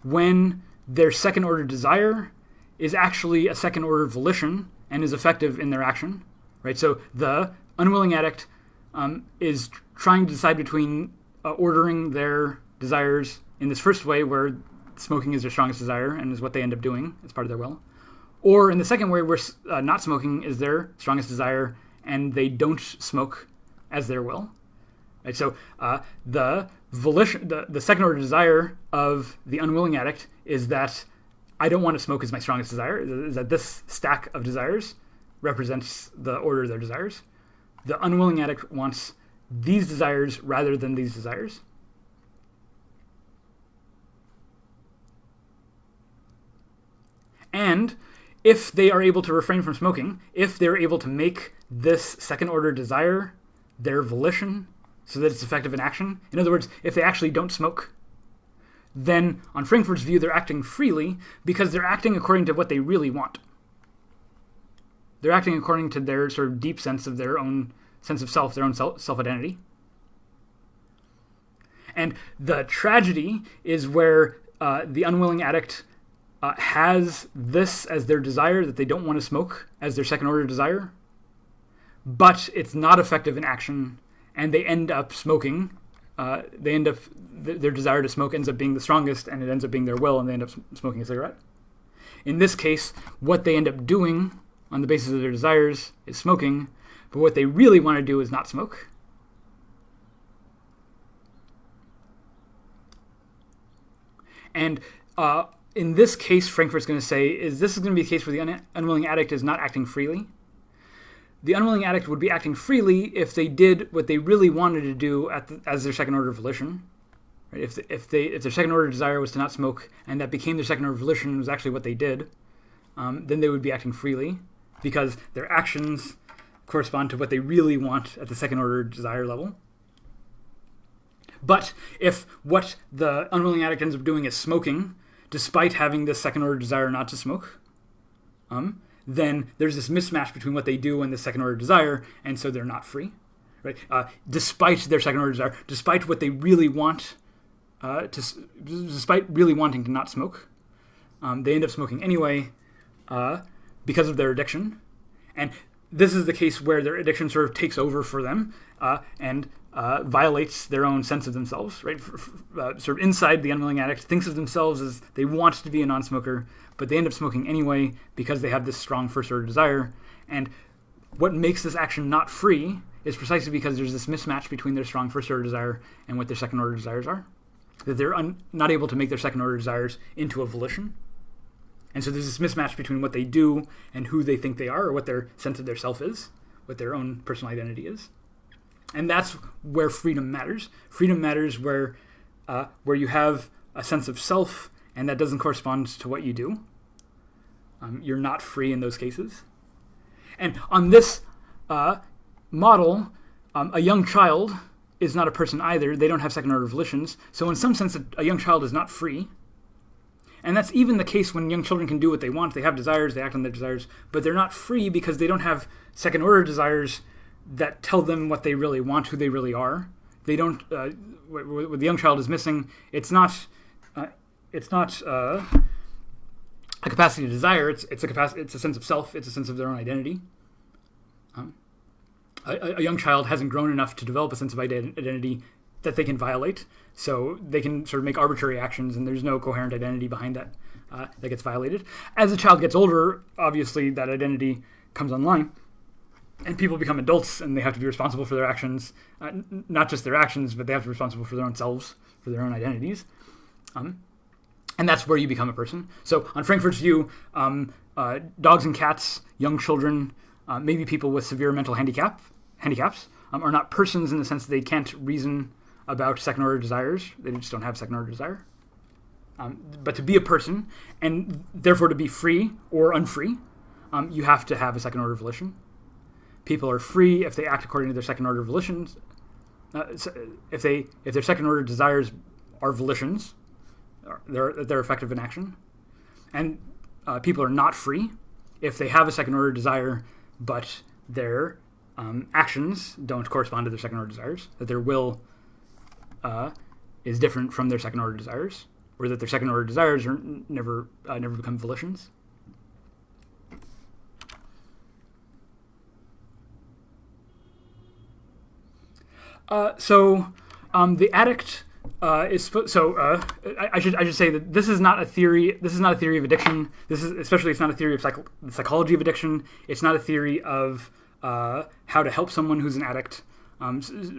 when their second-order desire is actually a second-order volition and is effective in their action, right? So the unwilling addict is trying to decide between ordering their desires in this first way, where smoking is their strongest desire and is what they end up doing as part of their will, or in the second way, where not smoking is their strongest desire and they don't smoke as their will. Right? So the volition, the second-order desire of the unwilling addict is that I don't want to smoke as my strongest desire, is that this stack of desires represents the order of their desires. The unwilling addict wants these desires rather than these desires. And if they are able to refrain from smoking, if they're able to make this second-order desire their volition so that it's effective in action, in other words, if they actually don't smoke, then on Frankfurt's view, they're acting freely because they're acting according to what they really want. They're acting according to their sort of deep sense of their own sense of self, their own self-identity. And the tragedy is where the unwilling addict has this as their desire, that they don't want to smoke as their second-order desire, but it's not effective in action, and they end up smoking. Their desire to smoke ends up being the strongest, and it ends up being their will, and they end up smoking a cigarette. In this case, what they end up doing on the basis of their desires is smoking, but what they really want to do is not smoke. And in this case, Frankfurt's going to say, this is going to be the case where the unwilling addict is not acting freely. The unwilling addict would be acting freely if they did what they really wanted to do as their second-order volition. Right? If their second-order desire was to not smoke, and that became their second-order volition and was actually what they did, then they would be acting freely because their actions correspond to what they really want at the second-order desire level. But if what the unwilling addict ends up doing is smoking, despite having this second-order desire not to smoke, then there's this mismatch between what they do and the second-order desire, and so they're not free. Right? Despite their second-order desire, despite what they really want, despite really wanting to not smoke, they end up smoking anyway because of their addiction, And this is the case where their addiction sort of takes over for them and violates their own sense of themselves, right? Sort of inside, the unwilling addict thinks of themselves as they want to be a non-smoker, but they end up smoking anyway because they have this strong first-order desire. And what makes this action not free is precisely because there's this mismatch between their strong first-order desire and what their second-order desires are, that they're not able to make their second-order desires into a volition. And so there's this mismatch between what they do and who they think they are, or what their sense of their self is, what their own personal identity is. And that's where freedom matters. Freedom matters where you have a sense of self, and that doesn't correspond to what you do. You're not free in those cases. And on this model, a young child is not a person either. They don't have second-order volitions. So in some sense, a young child is not free. And that's even the case when young children can do what they want. They have desires, they act on their desires, but they're not free because they don't have second-order desires that tell them what they really want, who they really are. They don't. What the young child is missing, it's not a capacity to desire. It's a capacity. It's a sense of self. It's a sense of their own identity. A young child hasn't grown enough to develop a sense of identity that they can violate, so they can sort of make arbitrary actions, and there's no coherent identity behind that that gets violated. As the child gets older, obviously that identity comes online, and people become adults, and they have to be responsible for their actions, not just their actions, but they have to be responsible for their own selves, for their own identities. And that's where you become a person. So on Frankfurt's view, dogs and cats, young children, maybe people with severe mental handicaps, are not persons in the sense that they can't reason about second-order desires. They just don't have second-order desire. But to be a person, and therefore to be free or unfree, you have to have a second-order volition. People are free if they act according to their second-order volitions. If their second-order desires are volitions, they're effective in action. And people are not free if they have a second-order desire, but their actions don't correspond to their second-order desires, that their will is different from their second-order desires, or that their second-order desires are never become volitions. The addict is I should say that this is not a theory. This is not a theory of addiction. It's not a theory of the psychology of addiction. It's not a theory of how to help someone who's an addict.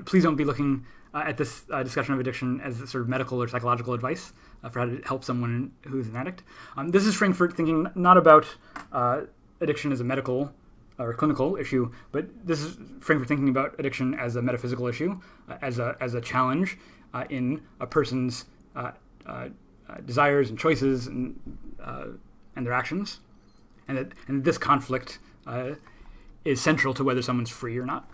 Please don't be looking at this discussion of addiction as sort of medical or psychological advice for how to help someone who's an addict. This is Frankfurt thinking not about addiction as a medical or clinical issue, but this is Frankfurt thinking about addiction as a metaphysical issue, as a challenge in a person's desires and choices and their actions, and this conflict is central to whether someone's free or not.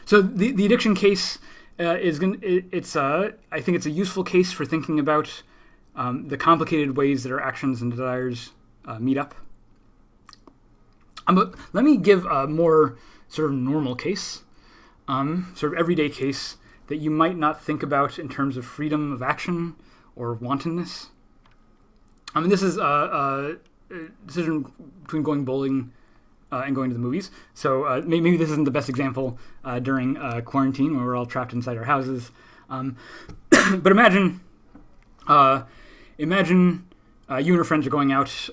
So the addiction case I think it's a useful case for thinking about the complicated ways that our actions and desires meet up. But let me give a more sort of normal case, sort of everyday case that you might not think about in terms of freedom of action or wantonness. This is a decision between going bowling and going to the movies. So maybe this isn't the best example during quarantine when we're all trapped inside our houses. But imagine you and your friends are going out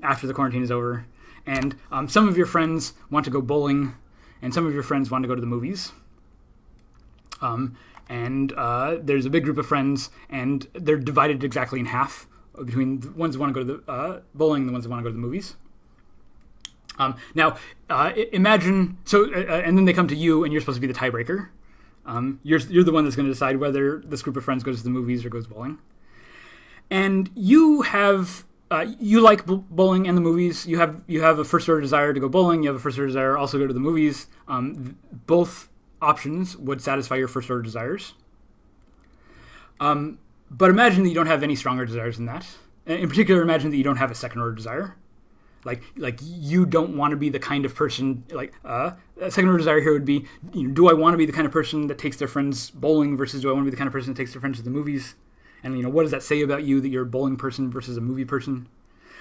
after the quarantine is over, and some of your friends want to go bowling, and some of your friends want to go to the movies. And there's a big group of friends, and they're divided exactly in half between the ones who want to go to the bowling and the ones who want to go to the movies. Imagine, and then they come to you, and you're supposed to be the tiebreaker. You're the one that's going to decide whether this group of friends goes to the movies or goes bowling. And you have you like bowling and the movies. You have a first order desire to go bowling. You have a first order desire also to go to the movies. Both options would satisfy your first order desires. But imagine that you don't have any stronger desires than that. In particular, imagine that you don't have a second order desire. Like you don't want to be the kind of person, a second order desire here would be, do I want to be the kind of person that takes their friends bowling versus do I want to be the kind of person that takes their friends to the movies? And, what does that say about you that you're a bowling person versus a movie person?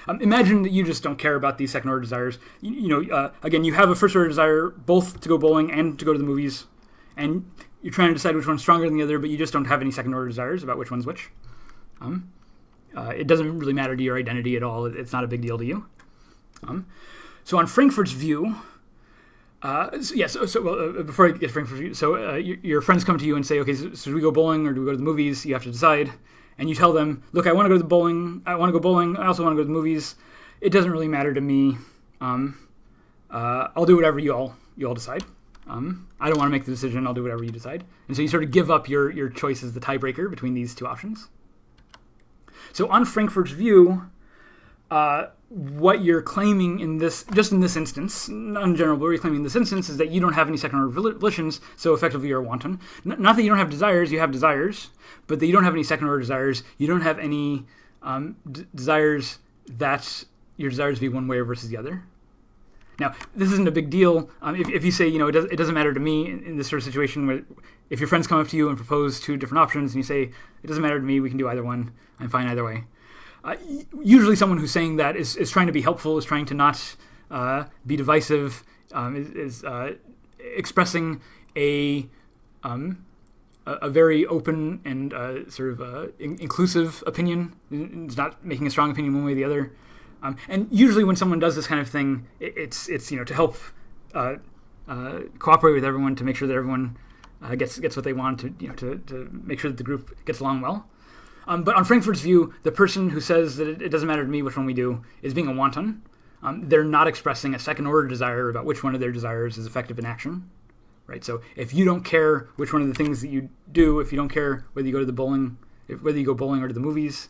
Imagine that you just don't care about these second-order desires. Again, you have a first-order desire both to go bowling and to go to the movies, and you're trying to decide which one's stronger than the other, but you just don't have any second-order desires about which one's which. It doesn't really matter to your identity at all. It's not a big deal to you. So on Frankfurt's view, before I get to Frankfurt's view, your friends come to you and say, okay, so do we go bowling or do we go to the movies? You have to decide. And you tell them, look, I want to go to the bowling. I want to go bowling. I also want to go to the movies. It doesn't really matter to me. I'll do whatever you all decide. I don't want to make the decision. I'll do whatever you decide. And so you sort of give up your choice as the tiebreaker between these two options. So on Frankfurt's view, what you're claiming in this instance, not in general, but what you're claiming in this instance is that you don't have any second-order volitions, so effectively you're a wanton. Not that you don't have desires, you have desires, but that you don't have any second-order desires. You don't have any desires that your desires be one way versus the other. Now, this isn't a big deal. If you say, it doesn't matter to me in this sort of situation where if your friends come up to you and propose two different options and you say, it doesn't matter to me, we can do either one, I'm fine either way. Usually someone who's saying that is trying to be helpful, is trying to not be divisive, is expressing a very open and inclusive opinion. It's not making a strong opinion one way or the other. And usually when someone does this kind of thing, it's to help cooperate with everyone, to make sure that everyone gets what they want, to make sure that the group gets along well. But on Frankfurt's view, the person who says that it doesn't matter to me which one we do is being a wanton. They're not expressing a second-order desire about which one of their desires is effective in action, right? So if you don't care which one of the things that you do, if you don't care whether you go to the bowling, whether you go bowling or to the movies,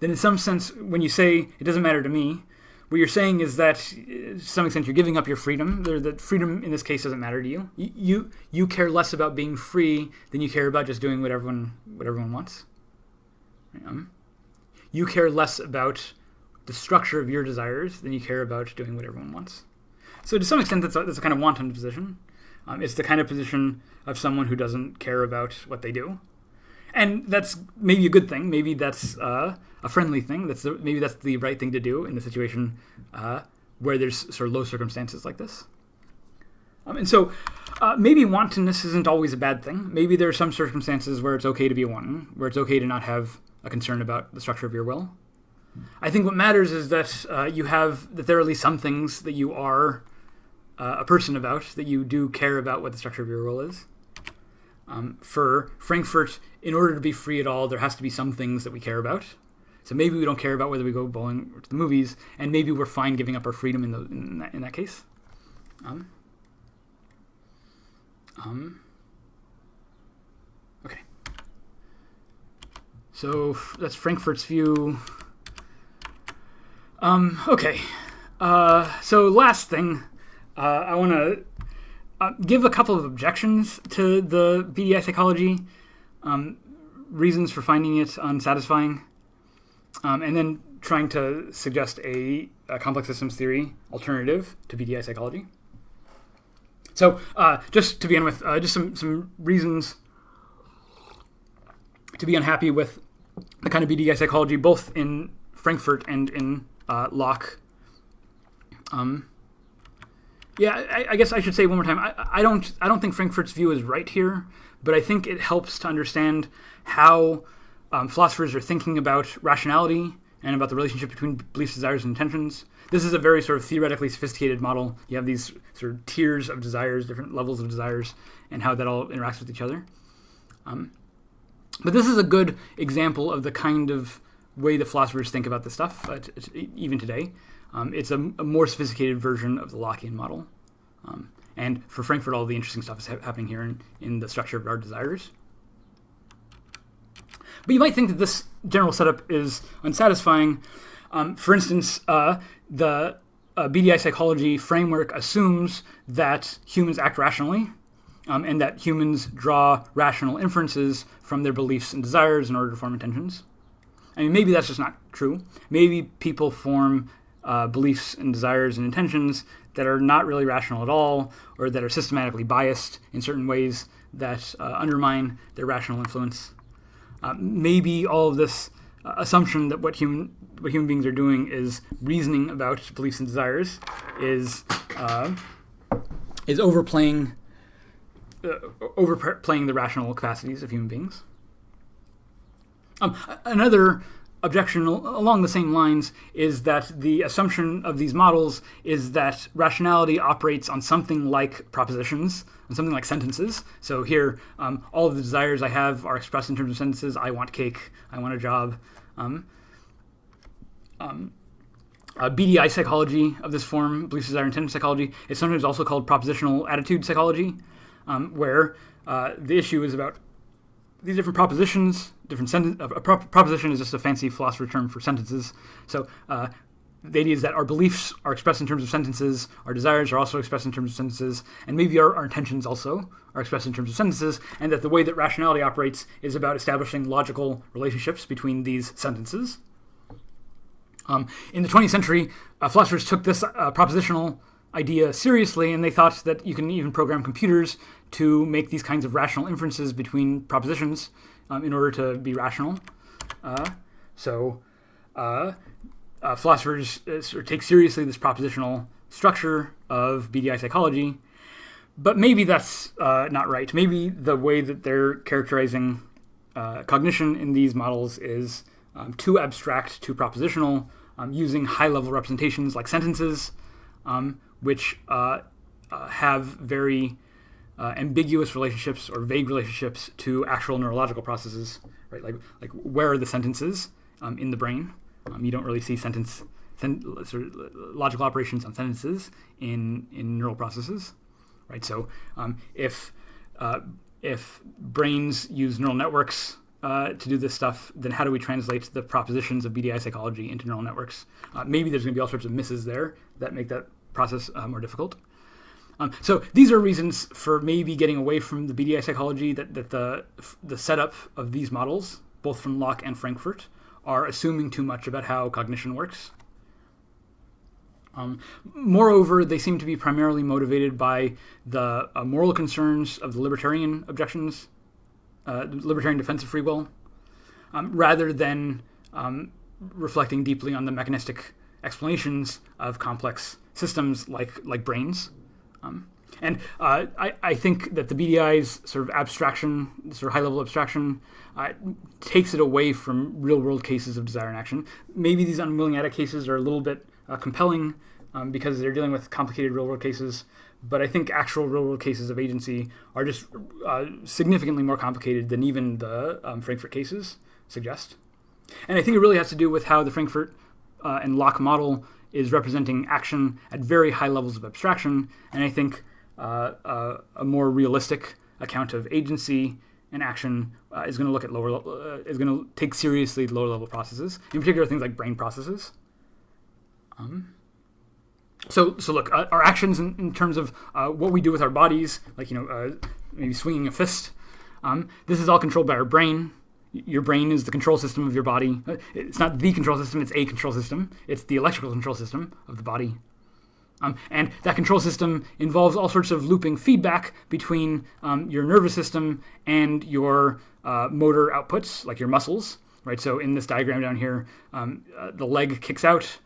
then in some sense, when you say it doesn't matter to me, what you're saying is that to some extent you're giving up your freedom. That freedom in this case doesn't matter to you. You care less about being free than you care about just doing what everyone wants. You care less about the structure of your desires than you care about doing what everyone wants. So to some extent, that's a kind of wanton position. It's the kind of position of someone who doesn't care about what they do. And that's maybe a good thing. Maybe that's a friendly thing. Maybe that's the right thing to do in the situation where there's sort of low circumstances like this. And so maybe wantonness isn't always a bad thing. Maybe there are some circumstances where it's okay to be a wanton, where it's okay to not have a concern about the structure of your will. I think what matters is that that there are at least some things that you are a person about, that you do care about what the structure of your will is. For Frankfurt, in order to be free at all, there has to be some things that we care about. So maybe we don't care about whether we go bowling or to the movies, and maybe we're fine giving up our freedom in that case. Okay. So that's Frankfurt's view. Okay. So last thing, I want to give a couple of objections to the BDI psychology, reasons for finding it unsatisfying, and then trying to suggest a complex systems theory alternative to BDI psychology. So just to begin with, just some reasons to be unhappy with the kind of BDI psychology, both in Frankfurt and in Locke. I guess I should say one more time, I don't think Frankfurt's view is right here, but I think it helps to understand how philosophers are thinking about rationality and about the relationship between beliefs, desires, and intentions. This is a very sort of theoretically sophisticated model. You have these sort of tiers of desires, different levels of desires, and how that all interacts with each other. But this is a good example of the kind of way that philosophers think about this stuff, even today. It's a more sophisticated version of the Lockean model. And for Frankfurt, all the interesting stuff is happening here in the structure of our desires. But you might think that this general setup is unsatisfying. For instance, the BDI psychology framework assumes that humans act rationally, and that humans draw rational inferences from their beliefs and desires in order to form intentions. I mean, maybe that's just not true. Maybe people form beliefs and desires and intentions that are not really rational at all, or that are systematically biased in certain ways that undermine their rational influence. Maybe all of this assumption that what human beings are doing is reasoning about beliefs and desires is overplaying the rational capacities of human beings. Another objection along the same lines is that the assumption of these models is that rationality operates on something like propositions, on something like sentences. So here, all of the desires I have are expressed in terms of sentences. I want cake. I want a job. BDI psychology of this form, belief, desire, intention psychology, is sometimes also called propositional attitude psychology, where the issue is about these different propositions. A proposition is just a fancy philosopher term for sentences. So the idea is that our beliefs are expressed in terms of sentences, our desires are also expressed in terms of sentences, and maybe our intentions also are expressed in terms of sentences, and that the way that rationality operates is about establishing logical relationships between these sentences. In the 20th century, philosophers took this propositional idea seriously, and they thought that you can even program computers to make these kinds of rational inferences between propositions in order to be rational. Philosophers take seriously this propositional structure of BDI psychology, but maybe that's not right. Maybe the way that they're characterizing cognition in these models is too abstract, too propositional, using high-level representations like sentences, which have very ambiguous relationships or vague relationships to actual neurological processes, right? Like where are the sentences in the brain? You don't really see logical operations on sentences in neural processes, right? So if brains use neural networks to do this stuff, then how do we translate the propositions of BDI psychology into neural networks? Maybe there's going to be all sorts of misses there that make that process more difficult. So these are reasons for maybe getting away from the BDI psychology, that the setup of these models, both from Locke and Frankfurt, are assuming too much about how cognition works. Moreover, they seem to be primarily motivated by the moral concerns of the libertarian objections, the libertarian defense of free will, rather than reflecting deeply on the mechanistic explanations of complex systems like brains. And I think that the BDI's sort of abstraction, sort of high-level abstraction, takes it away from real-world cases of desire and action. Maybe these unwilling addict cases are a little bit compelling because they're dealing with complicated real-world cases, but I think actual real-world cases of agency are just significantly more complicated than even the Frankfurt cases suggest. And I think it really has to do with how the Frankfurt and Locke model is representing action at very high levels of abstraction, and I think a more realistic account of agency and action is going to look at is going to take seriously lower level processes, in particular things like brain processes. So look, our actions in terms of what we do with our bodies, like maybe swinging a fist, this is all controlled by our brain. Your brain is the control system of your body. It's not the control system, it's a control system. It's the electrical control system of the body. And that control system involves all sorts of looping feedback between your nervous system and your motor outputs, like your muscles, right? So in this diagram down here, the leg kicks out,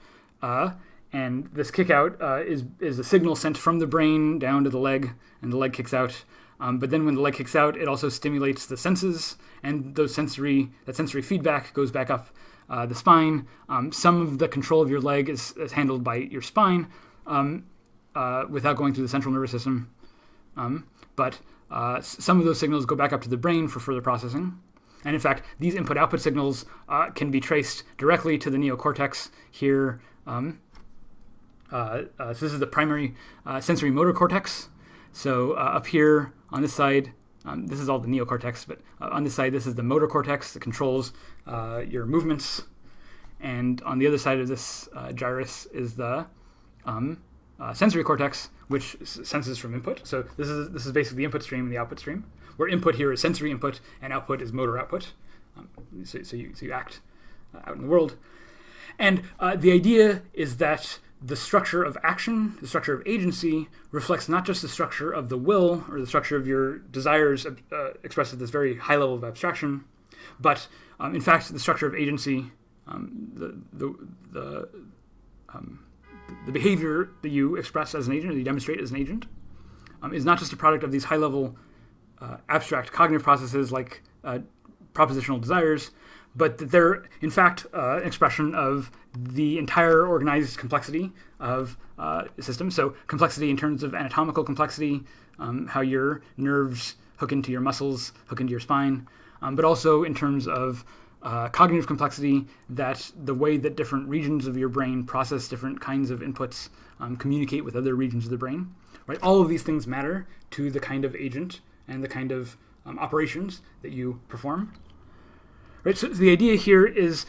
and this kick out is a signal sent from the brain down to the leg, and the leg kicks out. But then when the leg kicks out, it also stimulates the senses, and that sensory feedback goes back up the spine. Some of the control of your leg is handled by your spine without going through the central nervous system. But some of those signals go back up to the brain for further processing. And in fact, these input-output signals can be traced directly to the neocortex here. So this is the primary sensory motor cortex. So up here on this side, this is all the neocortex, but on this side, this is the motor cortex that controls your movements. And on the other side of this gyrus is the sensory cortex, which senses from input. So this is basically the input stream and the output stream, where input here is sensory input and output is motor output. So you act out in the world. And the idea is that the structure of action, the structure of agency, reflects not just the structure of the will or the structure of your desires expressed at this very high level of abstraction, But in fact, the structure of agency, the behavior that you express as an agent, or you demonstrate as an agent, is not just a product of these high-level abstract cognitive processes like propositional desires, but that they're, in fact, an expression of the entire organized complexity of a system. So complexity in terms of anatomical complexity, how your nerves hook into your muscles, hook into your spine, but also in terms of cognitive complexity, that the way that different regions of your brain process different kinds of inputs, communicate with other regions of the brain. Right? All of these things matter to the kind of agent and the kind of operations that you perform. Right? So the idea here is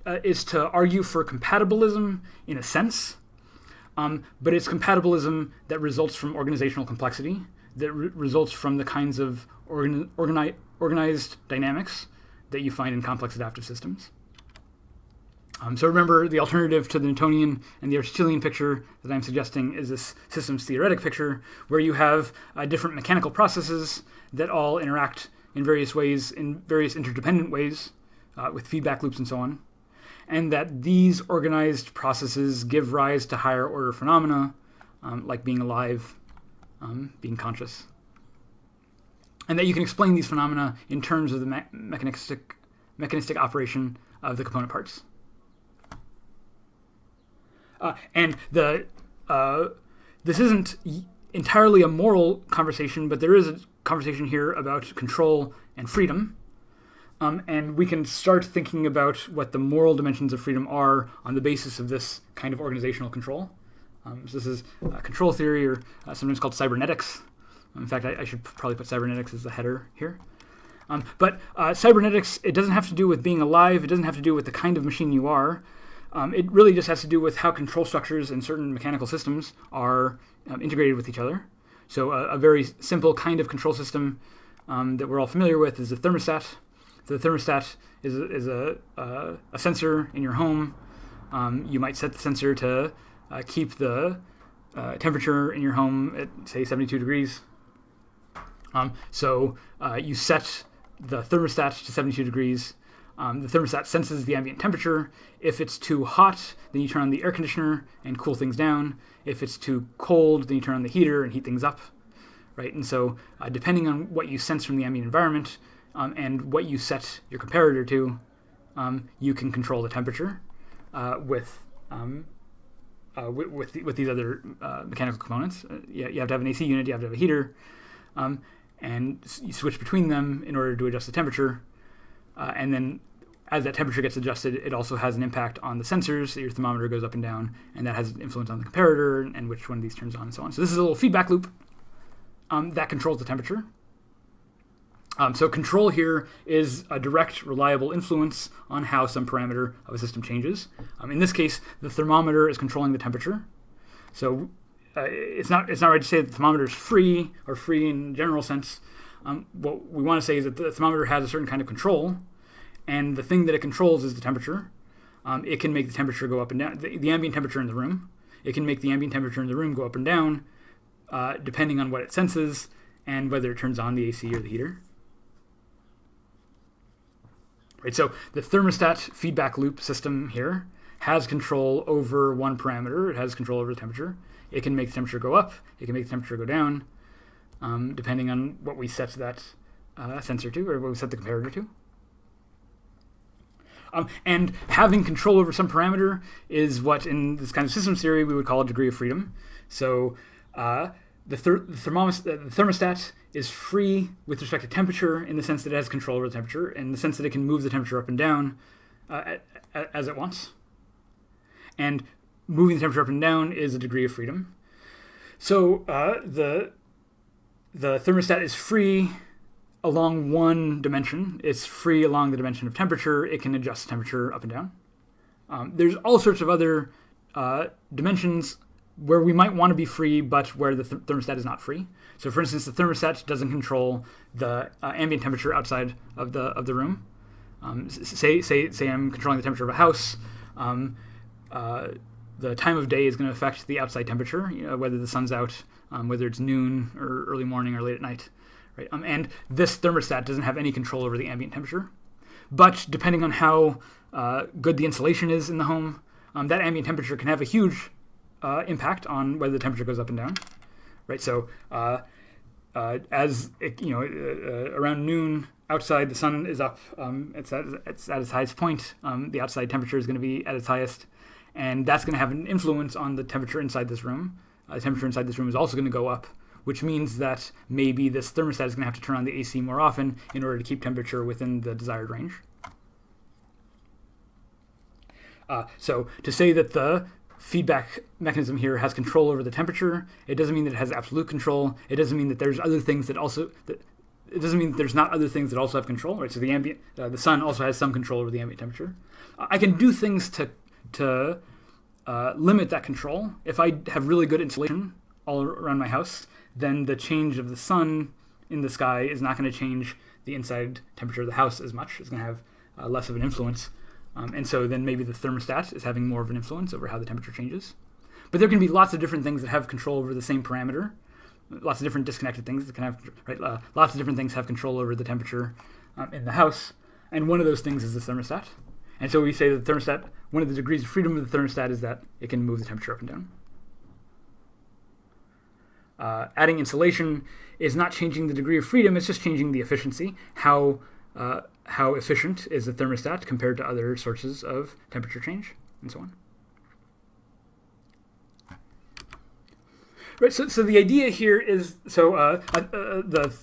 to argue for compatibilism in a sense, but it's compatibilism that results from organizational complexity, that results from the kinds of organized dynamics that you find in complex adaptive systems. So remember, the alternative to the Newtonian and the Aristotelian picture that I'm suggesting is this systems theoretic picture, where you have different mechanical processes that all interact in various ways, in various interdependent ways, with feedback loops and so on, and that these organized processes give rise to higher order phenomena, like being alive, being conscious, and that you can explain these phenomena in terms of the mechanistic operation of the component parts. And this isn't entirely a moral conversation, but there is a conversation here about control and freedom. And we can start thinking about what the moral dimensions of freedom are on the basis of this kind of organizational control. So this is control theory, or sometimes called cybernetics. In fact, I should probably put cybernetics as the header here. But cybernetics, it doesn't have to do with being alive. It doesn't have to do with the kind of machine you are. It really just has to do with how control structures and certain mechanical systems are integrated with each other. So a very simple kind of control system that we're all familiar with is a thermostat. So the thermostat is a sensor in your home. You might set the sensor to keep the temperature in your home at, say, 72 degrees. So you set the thermostat to 72 degrees. The thermostat senses the ambient temperature. If it's too hot, then you turn on the air conditioner and cool things down. If it's too cold, then you turn on the heater and heat things up. Right? And so depending on what you sense from the ambient environment and what you set your comparator to, you can control the temperature with these other mechanical components. You have to have an AC unit, you have to have a heater, and you switch between them in order to adjust the temperature. And then as that temperature gets adjusted, it also has an impact on the sensors. So your thermometer goes up and down, and that has an influence on the comparator and which one of these turns on and so on. So this is a little feedback loop that controls the temperature. So control here is a direct, reliable influence on how some parameter of a system changes. In this case, the thermometer is controlling the temperature. So it's not right to say that the thermometer is free, or free in general sense. What we want to say is that the thermometer has a certain kind of control, and the thing that it controls is the temperature. It can make the temperature go up and down, the ambient temperature in the room. It can make the ambient temperature in the room go up and down, depending on what it senses and whether it turns on the AC or the heater. Right, so the thermostat feedback loop system here has control over one parameter. It has control over the temperature. It can make the temperature go up. It can make the temperature go down, depending on what we set that sensor to, or what we set the comparator to. And having control over some parameter is what, in this kind of systems theory, we would call a degree of freedom. So the thermostat is free with respect to temperature in the sense that it has control over the temperature, in the sense that it can move the temperature up and down as it wants. And moving the temperature up and down is a degree of freedom. So the thermostat is free along one dimension. It's free along the dimension of temperature. It can adjust temperature up and down. There's all sorts of other dimensions where we might want to be free, but where the thermostat is not free. So, for instance, the thermostat doesn't control the ambient temperature outside of the room. Say I'm controlling the temperature of a house. The time of day is going to affect the outside temperature, whether the sun's out, whether it's noon or early morning or late at night. Right? And this thermostat doesn't have any control over the ambient temperature. But depending on how good the insulation is in the home, that ambient temperature can have a huge impact on whether the temperature goes up and down. Right. So as it, around noon outside, the sun is up. It's at its highest point. The outside temperature is going to be at its highest, and that's going to have an influence on the temperature inside this room. The temperature inside this room is also going to go up, which means that maybe this thermostat is going to have to turn on the AC more often in order to keep temperature within the desired range. So to say that the feedback mechanism here has control over the temperature, it doesn't mean that it has absolute control. It doesn't mean that there's other things that also... It doesn't mean that there's not other things that also have control, right? So the sun also has some control over the ambient temperature. I can do things to limit that control. If I have really good insulation all around my house, then the change of the sun in the sky is not going to change the inside temperature of the house as much. It's going to have less of an influence. And so then maybe the thermostat is having more of an influence over how the temperature changes. But there can be lots of different things that have control over the same parameter. Lots of different disconnected things that can have, right? Lots of different things have control over the temperature in the house. And one of those things is the thermostat. And so we say that the thermostat, one of the degrees of freedom of the thermostat is that it can move the temperature up and down. Adding insulation is not changing the degree of freedom, it's just changing the efficiency. How efficient is the thermostat compared to other sources of temperature change, and so on. Right, so the idea here is, the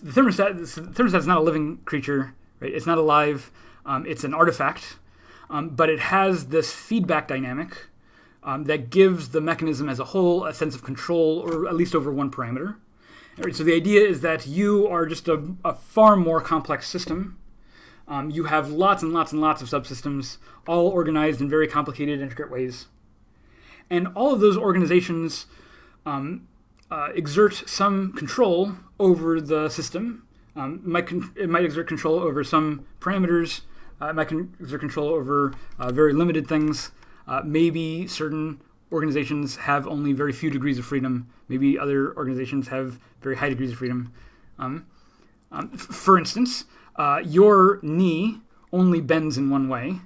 thermostat is not a living creature, right? It's not alive, it's an artifact, but it has this feedback dynamic that gives the mechanism as a whole a sense of control, or at least over one parameter. Right, so the idea is that you are just a far more complex system. You have lots and lots and lots of subsystems, all organized in very complicated, intricate ways. And all of those organizations exert some control over the system. It might exert control over some parameters. It might exert control over very limited things. Maybe certain organizations have only very few degrees of freedom. Maybe other organizations have very high degrees of freedom. For instance, your knee only bends in one way.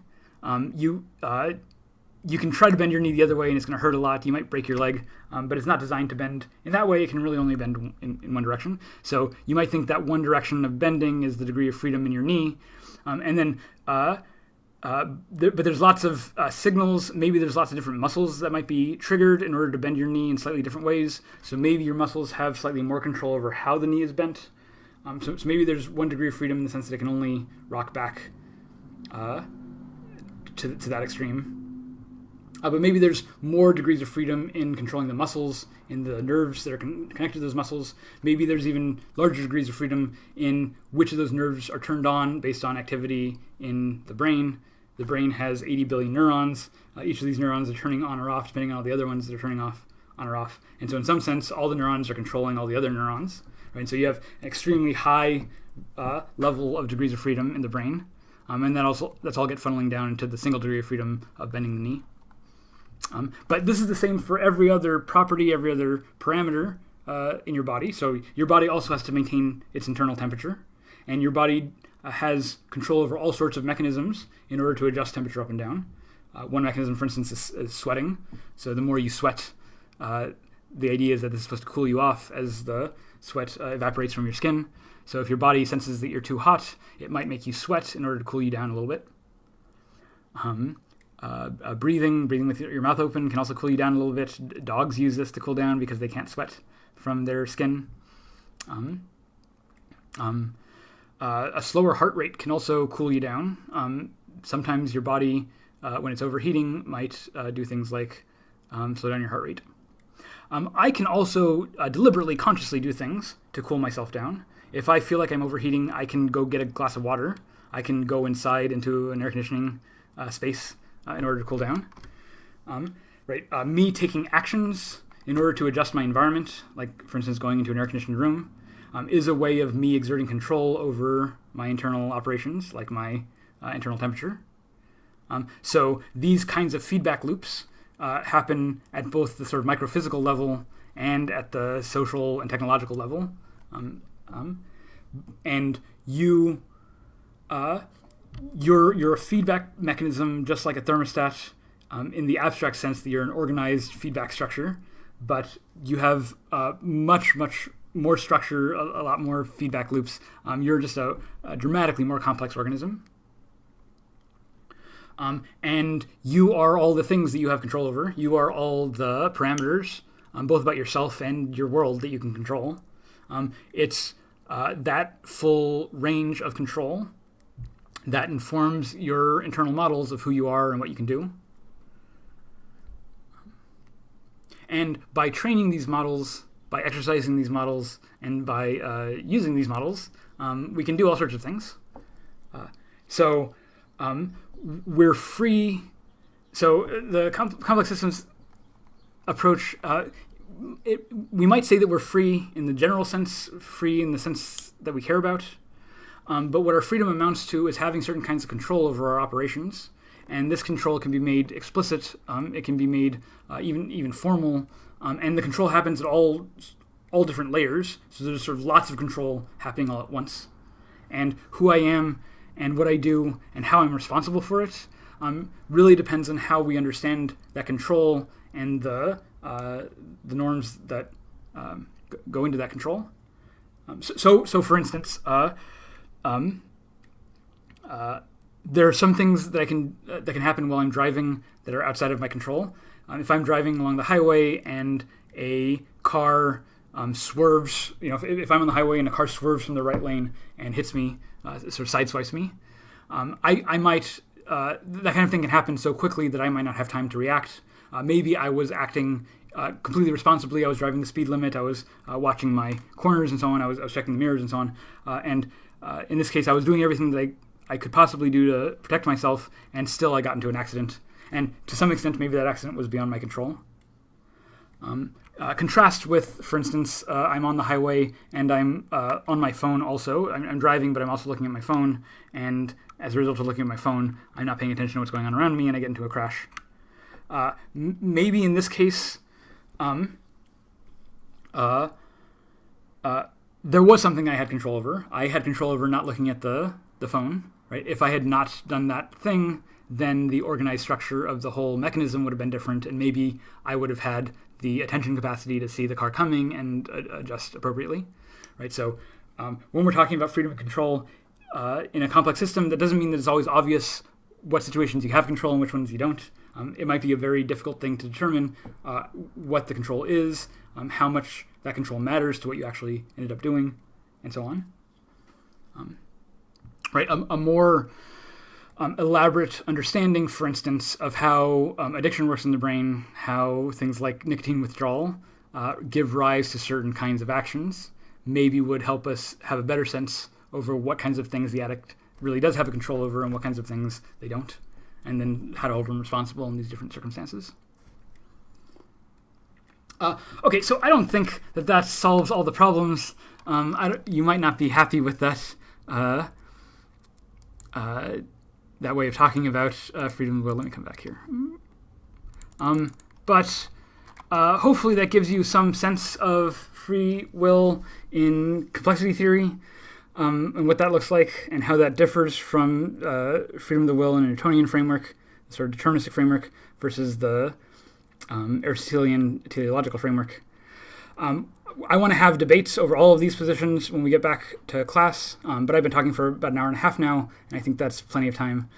You can try to bend your knee the other way and it's going to hurt a lot. You might break your leg, but it's not designed to bend in that way. It can really only bend in one direction. So you might think that one direction of bending is the degree of freedom in your knee. But there's lots of signals. Maybe there's lots of different muscles that might be triggered in order to bend your knee in slightly different ways. So maybe your muscles have slightly more control over how the knee is bent. So maybe there's one degree of freedom in the sense that it can only rock back to that extreme. But maybe there's more degrees of freedom in controlling the muscles, in the nerves that are connected to those muscles. Maybe there's even larger degrees of freedom in which of those nerves are turned on based on activity in the brain. The brain has 80 billion neurons. Each of these neurons are turning on or off depending on all the other ones that are turning on or off. And so in some sense, all the neurons are controlling all the other neurons. Right? So you have an extremely high level of degrees of freedom in the brain. And that's all get funneling down into the single degree of freedom of bending the knee. But this is the same for every other property, every other parameter in your body. So your body also has to maintain its internal temperature. And your body has control over all sorts of mechanisms in order to adjust temperature up and down. One mechanism, for instance, is sweating. So the more you sweat, the idea is that this is supposed to cool you off as the sweat evaporates from your skin. So if your body senses that you're too hot, it might make you sweat in order to cool you down a little bit. Breathing with your mouth open can also cool you down a little bit. Dogs use this to cool down because they can't sweat from their skin. A slower heart rate can also cool you down. Sometimes your body, when it's overheating, might do things like slow down your heart rate. I can also deliberately, consciously do things to cool myself down. If I feel like I'm overheating, I can go get a glass of water. I can go inside into an air conditioning space in order to cool down. Me taking actions in order to adjust my environment, like, for instance, going into an air-conditioned room, is a way of me exerting control over my internal operations, like my internal temperature. So these kinds of feedback loops happen at both the sort of microphysical level and at the social and technological level. And you you're a feedback mechanism, just like a thermostat, in the abstract sense that you're an organized feedback structure, but you have much more structure, a lot more feedback loops. You're just a dramatically more complex organism. And you are all the things that you have control over. You are all the parameters, both about yourself and your world, that you can control. It's that full range of control that informs your internal models of who you are and what you can do. And by training these models, by exercising these models, and by using these models, we can do all sorts of things. So we're free. So the complex systems approach, we might say that we're free in the general sense, free in the sense that we care about. But what our freedom amounts to is having certain kinds of control over our operations. And this control can be made explicit. It can be made even formal. And the control happens at all different layers. So there's sort of lots of control happening all at once. And who I am and what I do and how I'm responsible for it really depends on how we understand that control and the norms that go into that control. So for instance, there are some things that can happen while I'm driving that are outside of my control. If I'm driving along the highway and a car swerves, if I'm on the highway and a car swerves from the right lane and hits me, sort of sideswipes me, I might, that kind of thing can happen so quickly that I might not have time to react. Maybe I was acting completely responsibly. I was driving the speed limit. I was watching my corners and so on. I was checking the mirrors and so on. And in this case, I was doing everything that I could possibly do to protect myself, and still I got into an accident. And to some extent, maybe that accident was beyond my control. Contrast with, for instance, I'm on the highway and I'm on my phone also. I'm driving, but I'm also looking at my phone. And as a result of looking at my phone, I'm not paying attention to what's going on around me, and I get into a crash. Maybe in this case, there was something I had control over. I had control over not looking at the phone. Right? If I had not done that thing, then the organized structure of the whole mechanism would have been different, and maybe I would have had the attention capacity to see the car coming and adjust appropriately. Right? So when we're talking about freedom of control in a complex system, that doesn't mean that it's always obvious what situations you have control and which ones you don't. It might be a very difficult thing to determine what the control is, how much that control matters to what you actually ended up doing, and so on. Right, a more elaborate understanding, for instance, of how addiction works in the brain, how things like nicotine withdrawal give rise to certain kinds of actions, maybe would help us have a better sense over what kinds of things the addict really does have a control over and what kinds of things they don't, and then how to hold them responsible in these different circumstances. Okay, so I don't think that solves all the problems. You might not be happy with that that way of talking about freedom of will. Let me come back here. But hopefully that gives you some sense of free will in complexity theory, and what that looks like, and how that differs from freedom of the will in a Newtonian framework, the sort of deterministic framework, versus the Aristotelian teleological framework. I want to have debates over all of these positions when we get back to class, but I've been talking for about an hour and a half now, and I think that's plenty of time.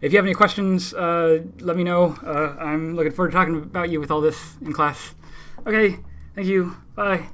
If you have any questions, let me know. I'm looking forward to talking about you with all this in class. Okay, thank you. Bye.